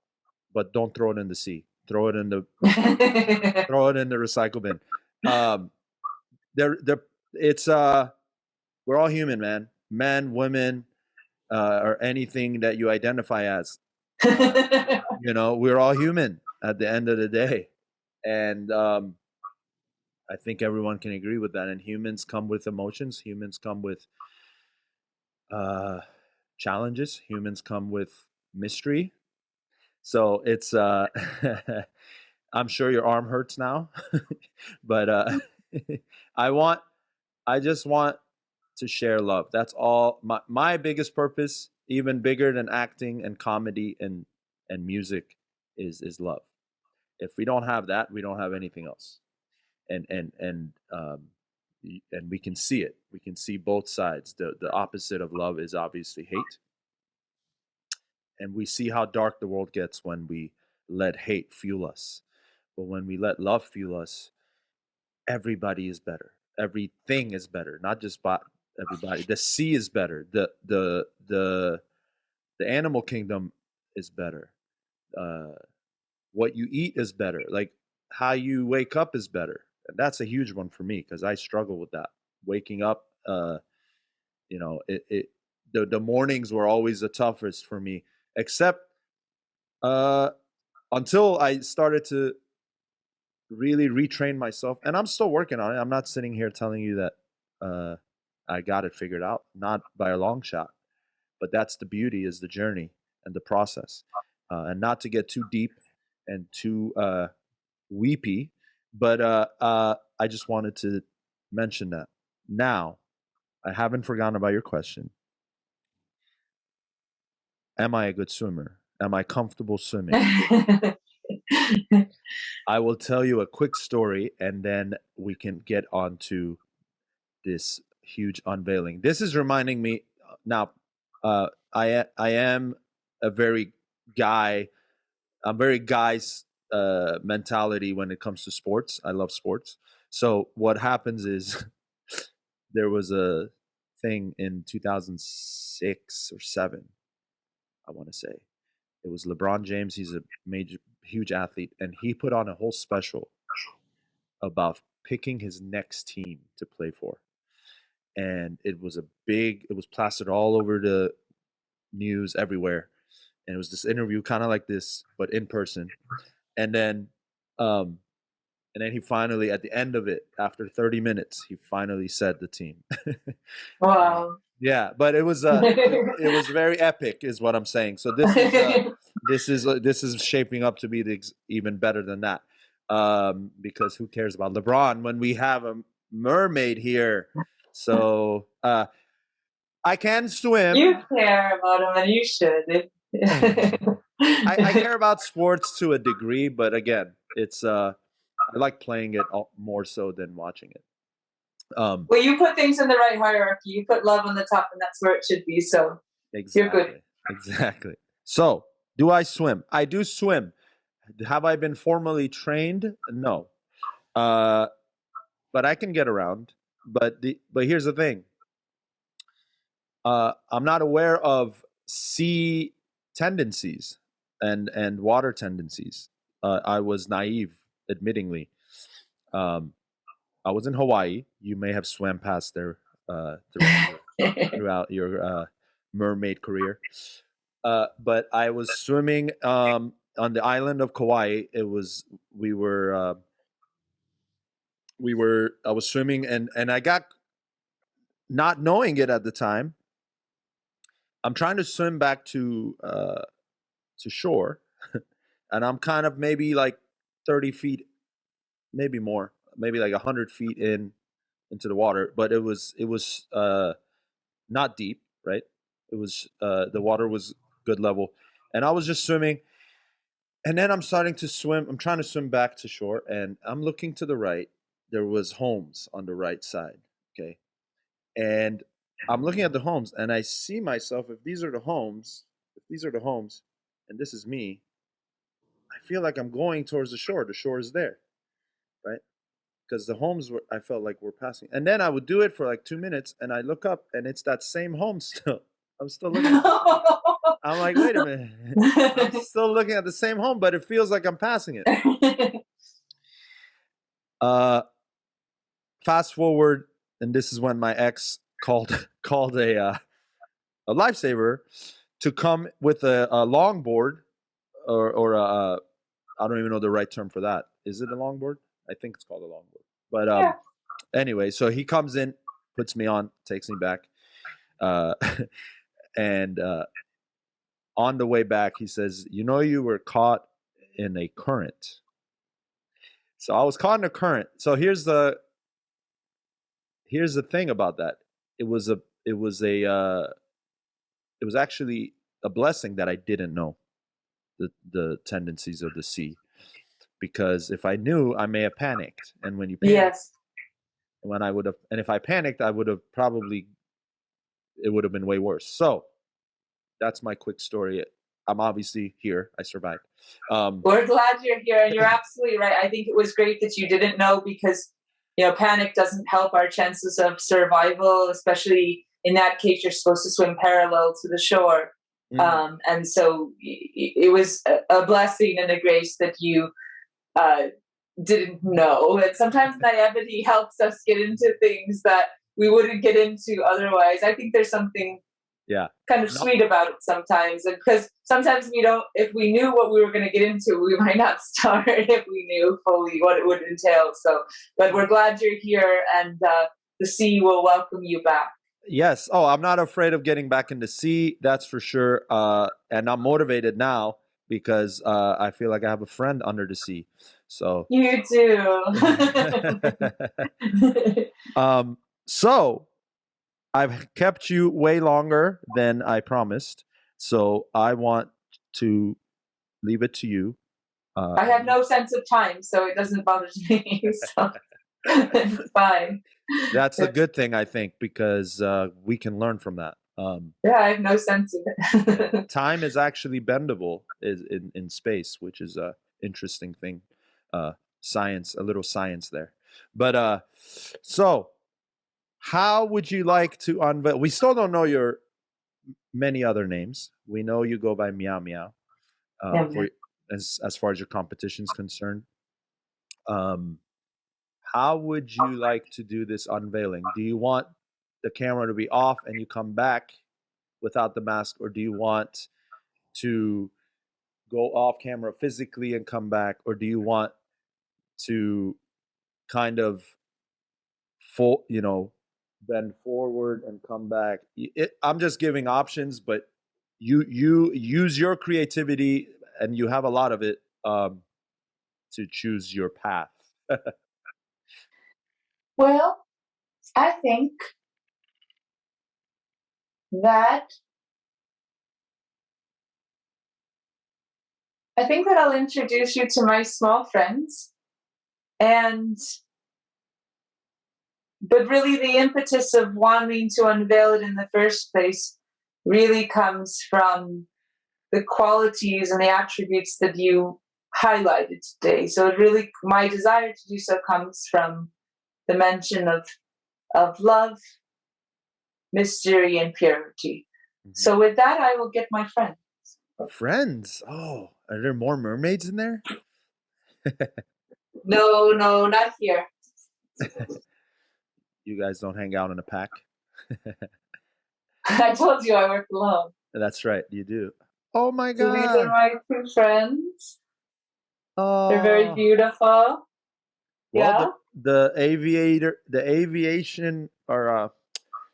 but don't throw it in the sea. Throw it in the recycle bin. There it's we're all human, man. Men, women, or anything that you identify as. We're all human at the end of the day, and I think everyone can agree with that. And humans come with emotions. Humans come with challenges. Humans come with mystery. So it's I'm sure your arm hurts now, but I just want to share love. That's all. My biggest purpose, even bigger than acting and comedy and music, is love. If we don't have that, we don't have anything else. And we can see it. We can see both sides. The opposite of love is obviously hate, and we see how dark the world gets when we let hate fuel us. But when we let love fuel us, everybody is better. Everything is better, not just everybody. The sea is better. The animal kingdom is better. What you eat is better. Like how you wake up is better. And that's a huge one for me because I struggle with that. Waking up, the mornings were always the toughest for me, except uh, until I started to really retrain myself, and I'm still working on it. I'm not sitting here telling you that I got it figured out, not by a long shot. But that's the beauty, is the journey and the process, and not to get too deep and too weepy. But I just wanted to mention that. Now, I haven't forgotten about your question. Am I a good swimmer? Am I comfortable swimming? I will tell you a quick story, and then we can get on to this huge unveiling. This is reminding me now. I am a very guy. I'm very guy's mentality when it comes to sports. I love sports. So what happens is there was a thing in 2006 or 7, I want to say. It was LeBron James. He's a huge athlete, and he put on a whole special about picking his next team to play for. And it was plastered all over the news everywhere. And it was this interview, kind of like this, but in person. And then, um, he finally, at the end of it, after 30 minutes, he finally said the team. Wow. Yeah, but it was it was very epic, is what I'm saying. So this is shaping up to be even better than that, because who cares about LeBron when we have a mermaid here? So I can swim. You care about them, and you should. I care about sports to a degree, but again, it's I like playing it more so than watching it. Well, you put things in the right hierarchy. You put love on the top, and that's where it should be. So you're good. Exactly. So, do I swim? I do swim. Have I been formally trained? No. But I can get around. But here's the thing. I'm not aware of sea tendencies and water tendencies. I was naive, admittingly. Um, I was in Hawaii. You may have swam past there throughout your mermaid career. But I was swimming on the island of Kauai. It was we were I was swimming and I got, not knowing it at the time. I'm trying to swim back to shore, and I'm kind of maybe like 30 feet, maybe more, maybe like 100 feet into the water. But it was not deep, right? It was the water was good level, and I was just swimming. And then I'm starting to swim. I'm trying to swim back to shore, and I'm looking to the right. There was homes on the right side. Okay, and I'm looking at the homes, and I see myself. If these are the homes, and this is me, I feel like I'm going towards the shore. The shore is there, right? Because the homes were, I felt like were passing. And then I would do it for like 2 minutes, and I look up, and it's that same home still. I'm still looking at the same. I'm like, wait a minute. I'm still looking at the same home, but it feels like I'm passing it. Uh, Fast forward, and this is when my ex called a lifesaver to come with a longboard or I don't even know the right term for that. Is it a longboard? I think it's called a longboard. But Yeah. anyway, so he comes in, puts me on, takes me back, uh, and on the way back, he says, "You know, you were caught in a current." So I was caught in a current. So here's the thing about that. It was a it was a it was actually a blessing that I didn't know the tendencies of the sea, because if I knew, I may have panicked. And when you panic, Yes. when I would have, and if I panicked, I would have probably, it would have been way worse. So that's my quick story. I'm obviously here. I survived. We're glad you're here, and you're absolutely right. I think it was great that you didn't know, because panic doesn't help our chances of survival, especially in that case. You're supposed to swim parallel to the shore. And so it was a blessing and a grace that you uh, didn't know. And sometimes naivety helps us get into things that we wouldn't get into otherwise. I think there's something Yeah. kind of No. sweet about it sometimes, and because sometimes we don't, if we knew what we were going to get into, we might not start if we knew fully what it would entail. So but we're glad you're here, and the sea will welcome you back. Yes. Oh, I'm not afraid of getting back in the sea. That's for sure. And I'm motivated now because I feel like I have a friend under the sea. So You do. So I've kept you way longer than I promised. So I want to leave it to you. I have no sense of time, so it doesn't bother me. So it's fine. That's a good thing, I think, because we can learn from that. Yeah, I have no sense of it. Time is actually bendable in space, which is a interesting thing. Science, a little science there. But so how would you like to unveil? We still don't know your many other names. We know you go by Meow Meow. For as far as your competition is concerned, how would you like to do this unveiling? Do you want the camera to be off and you come back without the mask, or do you want to go off camera physically and come back, or do you want to kind of bend forward and come back? I'm just giving options, but you use your creativity, and you have a lot of it, to choose your path. Well, I think that I think that I'll introduce you to my small friends, and but really the impetus of wanting to unveil it in the first place really comes from the qualities and the attributes that you highlighted today. So it really, my desire to do so comes from the mention of love, mystery, and purity. Mhm. So with that, I will get my friend. Friends? Oh, are there more mermaids in there? No, not here. You guys don't hang out in a pack? I told you I work alone. That's right, you do. Oh my So these are God. my two friends. They're very Oh. beautiful. Well, Yeah. the aviation or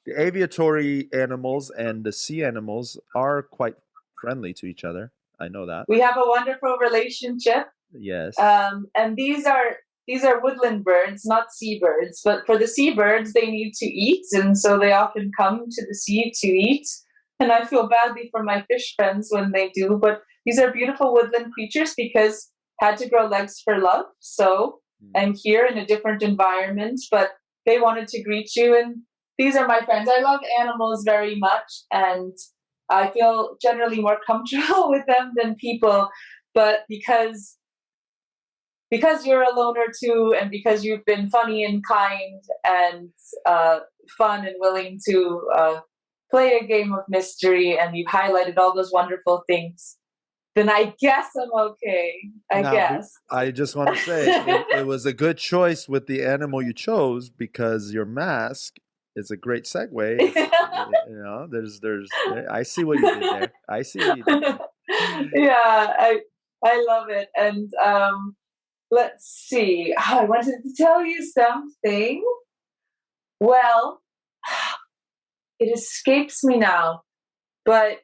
the aviatory animals and the sea animals are quite friendly to each other. I know that. We have a wonderful relationship. Yes. And these are woodland birds, not seabirds. But for the seabirds, they need to eat, and so they often come to the sea to eat. And I feel badly for my fish friends when they do. But these are beautiful woodland creatures because had to grow legs for love. So I'm here in a different environment, but they wanted to greet you, and these are my friends. I love animals very much, and I feel generally more comfortable with them than people. But because you're a loner too, and because you've been funny and kind and fun and willing to play a game of mystery, and you've highlighted all those wonderful things, then I guess I'm okay. I just want to say it was a good choice with the animal you chose because your mask is a great segue. There's I see what you did there. I see what you did there. Yeah, I love it. And let's see. I wanted to tell you something. Well, it escapes me now, but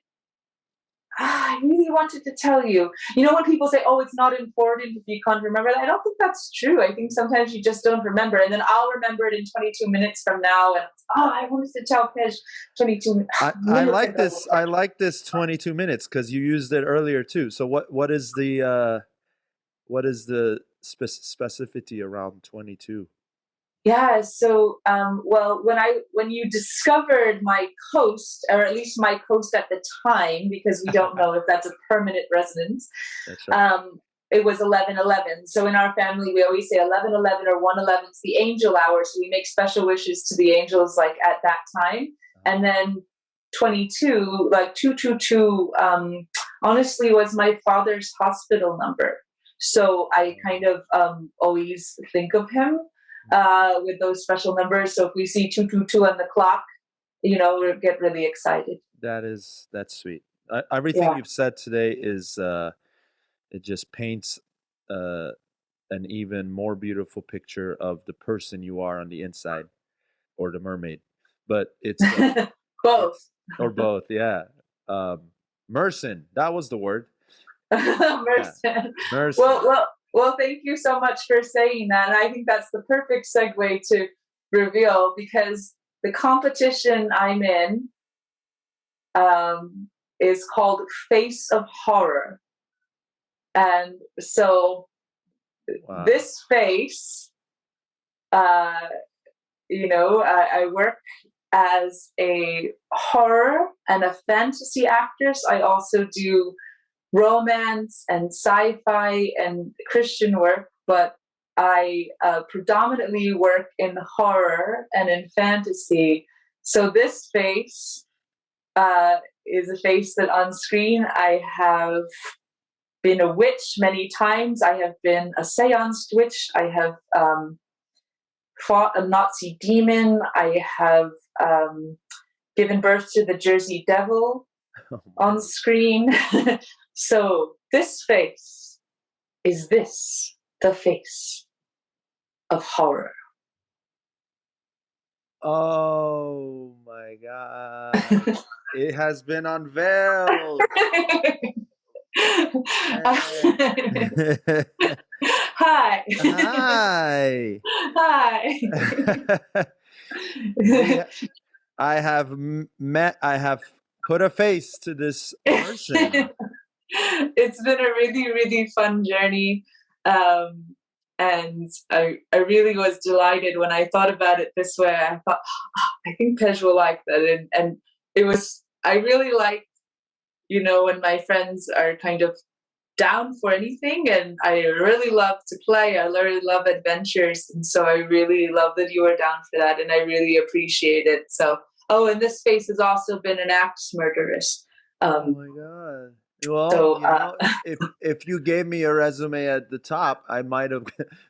I really wanted to tell you. You know, when people say, "Oh, it's not important if you can't remember," I don't think that's true. I think sometimes you just don't remember, and then I'll remember it in 22 minutes from now. And I wanted to tell Pej 22 minutes. I like this. I like this 22 minutes because you used it earlier too. So what is the specificity around 22? Yeah. So, well, when you discovered my coast, or at least my coast at the time, because we don't know if that's a permanent residence, That's right. it was 11:11. So in our family, we always say 11:11 or 1:11 is the angel hour. So we make special wishes to the angels like at that time, and then 22, like 222, honestly was my father's hospital number. So I kind of always think of him with those special numbers. So if we see 222 on the clock, we'll get really excited. That's sweet. Everything you've said today is it just paints uh, an even more beautiful picture of the person you are on the inside, or the mermaid. But it's both. Or both, yeah. Merson, that was the word. Merson. Yeah. Merson. Well, thank you so much for saying that. And I think that's the perfect segue to reveal, because the competition I'm in is called Face of Horror. And so this face, I work as a horror and a fantasy actress. I also do romance and sci-fi and Christian work, but I predominantly work in horror and in fantasy. So this face is a face that on screen I have been a witch many times. I have been a seance witch. I have fought a Nazi demon. I have given birth to the Jersey Devil on screen. So this face is the face of horror. Oh my God. It has been unveiled. Hi. Hi. Hi. I have met. I have put a face to this person. It's been a really, really fun journey. Um, and I really was delighted when I thought about it this way. I thought, oh, I think Pej will like that. And it was, I really like, when my friends are kind of down for anything, and I really love to play. I really love adventures. And so I really love that you are down for that. And I really appreciate it. So, oh, and this space has also been an axe murderous. Oh my God. Well, So, if you gave me a resume at the top, I might have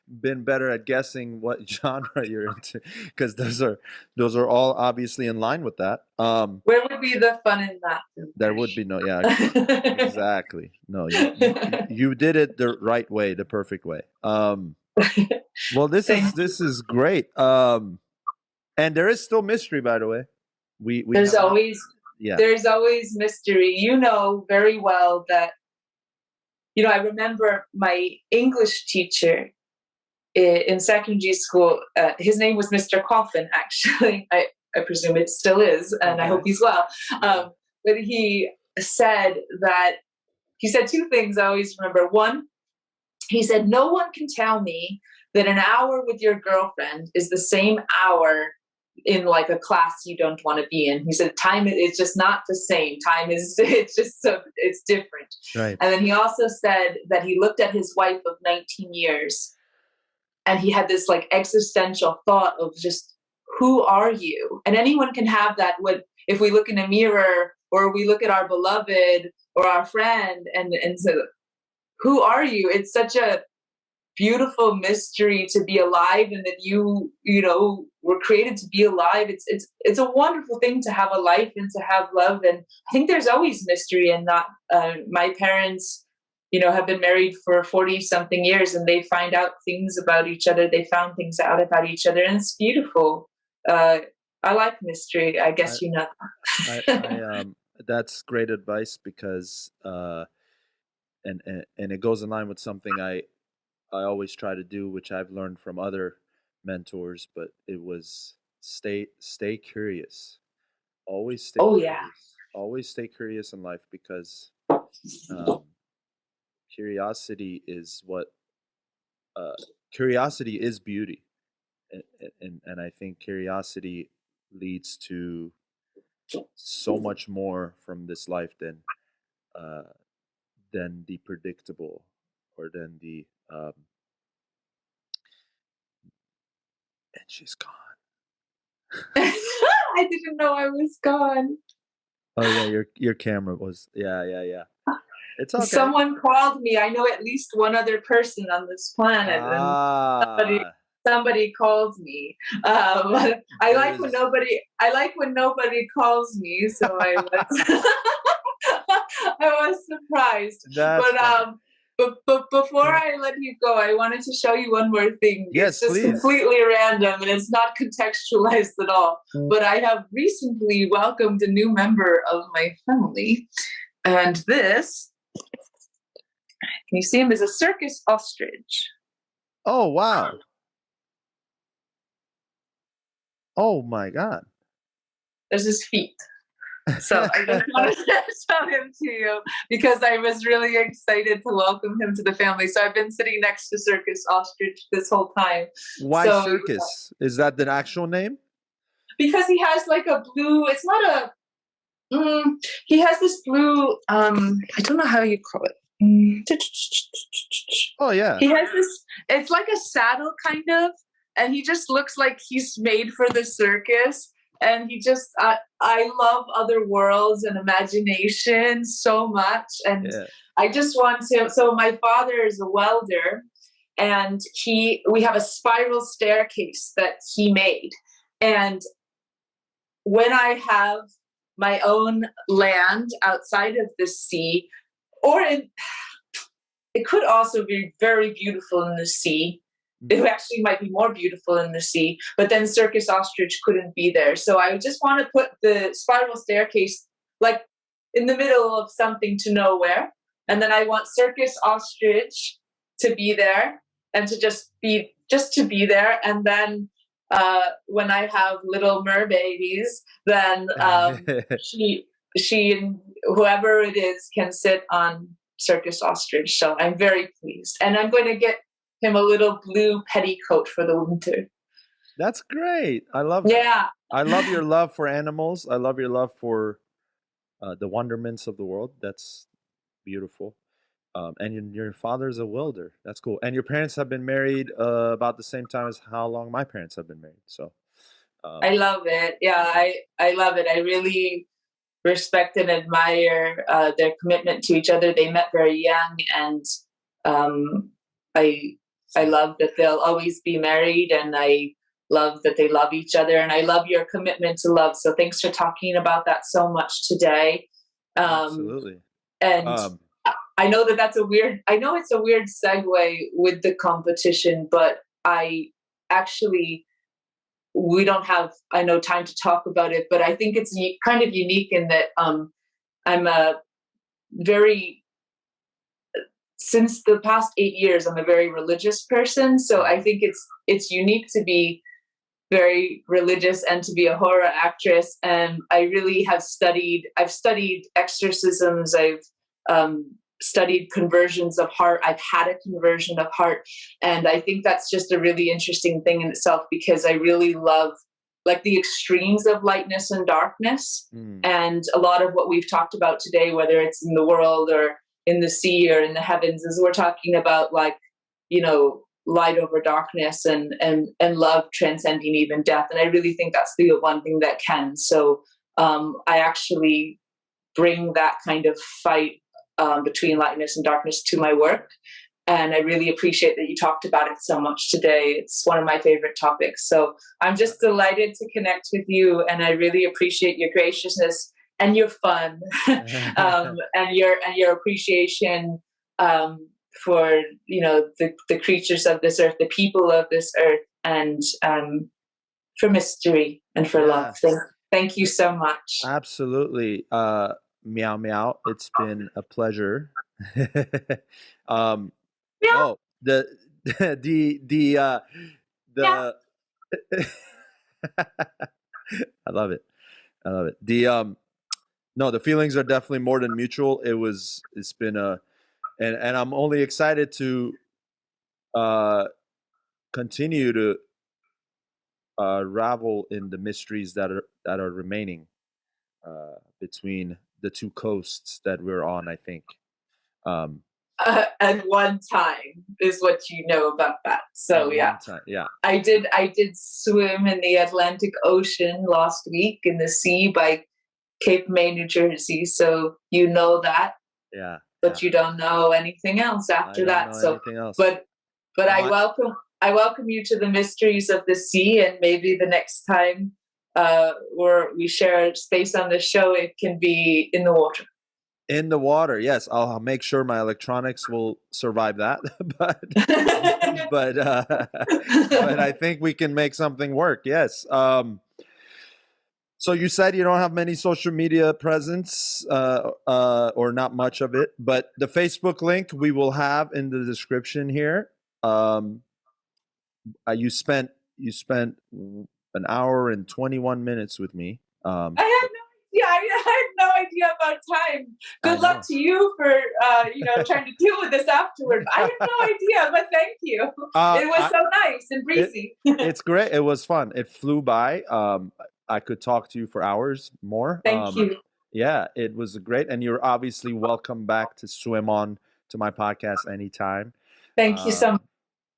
been better at guessing what genre you're into, because those are all obviously in line with that. where would be the fun in that? There would be no, yeah, exactly. No, you did it the right way, the perfect way. Well, this is great. And there is still mystery, by the way. We There's have always yeah. there's always mystery. You know very well that, I remember my English teacher in secondary school. His name was Mr. Coffin, actually. I presume it still is, and I hope he's well. But he said two things I always remember. One, he said, no one can tell me that an hour with your girlfriend is the same hour in like a class you don't want to be in. He said, time is just not the same. Time is, it's just it's different. Right. And then he also said that he looked at his wife of 19 years and he had this like existential thought of just, who are you? And anyone can have that if we look in a mirror or we look at our beloved or our friend and so, who are you? It's such a beautiful mystery to be alive, and that you were created to be alive. It's a wonderful thing to have a life and to have love. And I think there's always mystery in that. My parents, have been married for 40 something years, and they find out things about each other. They found things out about each other, and it's beautiful. I like mystery. I guess that's great advice, because and it goes in line with something I always try to do, which I've learned from other mentors, but it was stay curious. Always stay curious. Yeah. Always stay curious in life, because curiosity is curiosity is beauty, and I think curiosity leads to so much more from this life than the predictable, or than the and she's gone. I didn't know I was gone. Oh yeah, your camera was yeah. It's okay. Someone called me. I know at least one other person on this planet, and somebody called me. I like when nobody calls me, so I was I was surprised. But before I let you go, I wanted to show you one more thing. Yes, it's just please. Completely random, and it's not contextualized at all. But I have recently welcomed a new member of my family, and this, can you see him, is a circus ostrich. Oh wow. Oh my God. There's his feet. So I just wanted to show him to you, because I was really excited to welcome him to the family. So I've been sitting next to Circus Ostrich this whole time. Why Circus? Is that the actual name? Because he has like a blue, it's not he has this blue, I don't know how you call it. Oh yeah. He has this, it's like a saddle kind of, and he just looks like he's made for the circus. And he just, I love other worlds and imagination so much. And I just want to, so my father is a welder, and we have a spiral staircase that he made. And when I have my own land outside of the sea, it could also be very beautiful in the sea. It actually might be more beautiful in the sea, but then Circus Ostrich couldn't be there. So I just want to put the spiral staircase like in the middle of something to nowhere. And then I want Circus Ostrich to be there, and to just be there. And then when I have little mermaidies, then she and whoever it is can sit on Circus Ostrich. So I'm very pleased, and I'm going to get him a little blue petticoat for the winter. That's great. I love that. Yeah. I love your love for animals. I love your love for the wonderments of the world. That's beautiful. And your father's a welder. That's cool. And your parents have been married about the same time as how long my parents have been married. So I love it. Yeah, I love it. I really respect and admire their commitment to each other. They met very young, and I love that they'll always be married, and I love that they love each other, and I love your commitment to love. So thanks for talking about that so much today. absolutely. And I know that I know it's a weird segue with the competition, but we don't have, I know, time to talk about it, but I think it's kind of unique in that I'm since the past 8 years, I'm a very religious person. So I think it's unique to be very religious and to be a horror actress. And I really I've studied exorcisms. I've studied conversions of heart. I've had a conversion of heart. And I think that's just a really interesting thing in itself, because I really love like the extremes of lightness and darkness. And a lot of what we've talked about today, whether it's in the world or in the sea or in the heavens, is we're talking about like, light over darkness and love transcending even death. And I really think that's the one thing that can. So I actually bring that kind of fight between lightness and darkness to my work. And I really appreciate that you talked about it so much today. It's one of my favorite topics. So I'm just delighted to connect with you, and I really appreciate your graciousness and your fun and your appreciation for the creatures of this earth, the people of this earth, and for mystery and for love. Thank you so much. Absolutely. Meow meow. It's been a pleasure. No, the I love it. The feelings are definitely more than mutual. It's been and I'm only excited to continue to ravel in the mysteries that are remaining between the two coasts that we're on, I think. At one time is what you know about that. So yeah. I did swim in the Atlantic Ocean last week in the sea by Cape May, New Jersey. So you know that. Yeah. But you don't know anything else after that. So but I welcome you to the mysteries of the sea, and maybe the next time we share space on the show, it can be in the water. In the water, yes. I'll make sure my electronics will survive that, but I think we can make something work. Yes. So you said you don't have many social media presence, or not much of it, but the Facebook link we will have in the description here. You spent an hour and 21 minutes with me. I had no idea about time. Good luck to you for trying to deal with this afterward. I had no idea, but thank you. It was so nice and breezy. It's great. It was fun. It flew by. I could talk to you for hours more. Thank you. Yeah, it was great, and you're obviously welcome back to swim on to my podcast anytime. Thank you so much.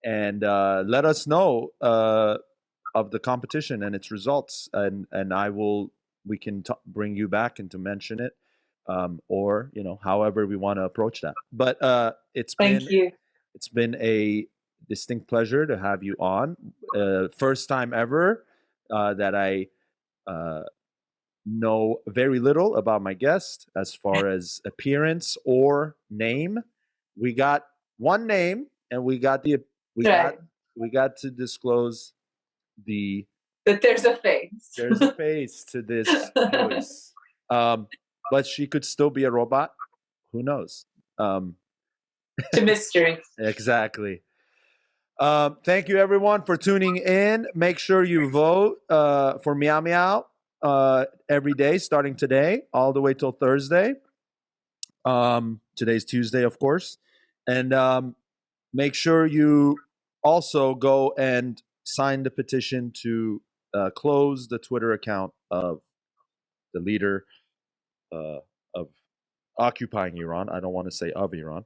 And let us know of the competition and its results, and we can bring you back and to mention it, or however we want to approach that. But it's been a distinct pleasure to have you on. First time ever that I know very little about my guest as far as appearance or name. We got one name, and we got to disclose that there's a face. There's a face to this voice. But she could still be a robot. Who knows? To mystery. Exactly. Thank you, everyone, for tuning in. Make sure you vote for Meow Meow every day, starting today, all the way till Thursday. Today's Tuesday, of course. And make sure you also go and sign the petition to close the Twitter account of the leader of occupying Iran. I don't want to say of Iran,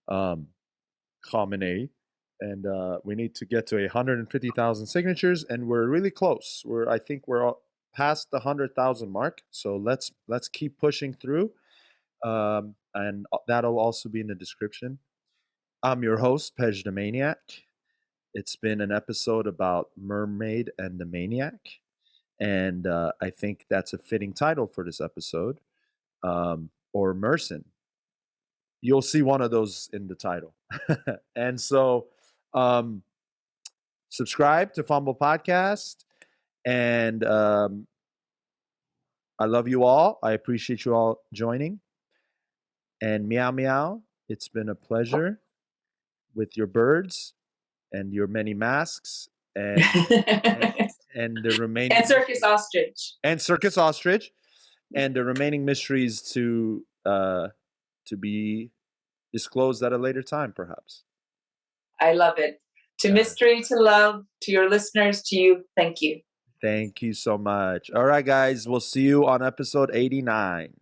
Khamenei. And we need to get to 150,000 signatures, and we're really close. I think we're past the 100,000 mark. So let's keep pushing through, and that'll also be in the description. I'm your host, Pej the Maniac. It's been an episode about Mermaid and the Maniac, and I think that's a fitting title for this episode, or Merson. You'll see one of those in the title. And so subscribe to Phumblepodcast, and I love you all. I appreciate you all joining. And meow meow, it's been a pleasure with your birds and your many masks and the remaining and circus ostrich and the remaining mysteries to be disclosed at a later time, perhaps. I love it. To mystery, to love, to your listeners, to you, thank you. Thank you so much. All right, guys, we'll see you on episode 89.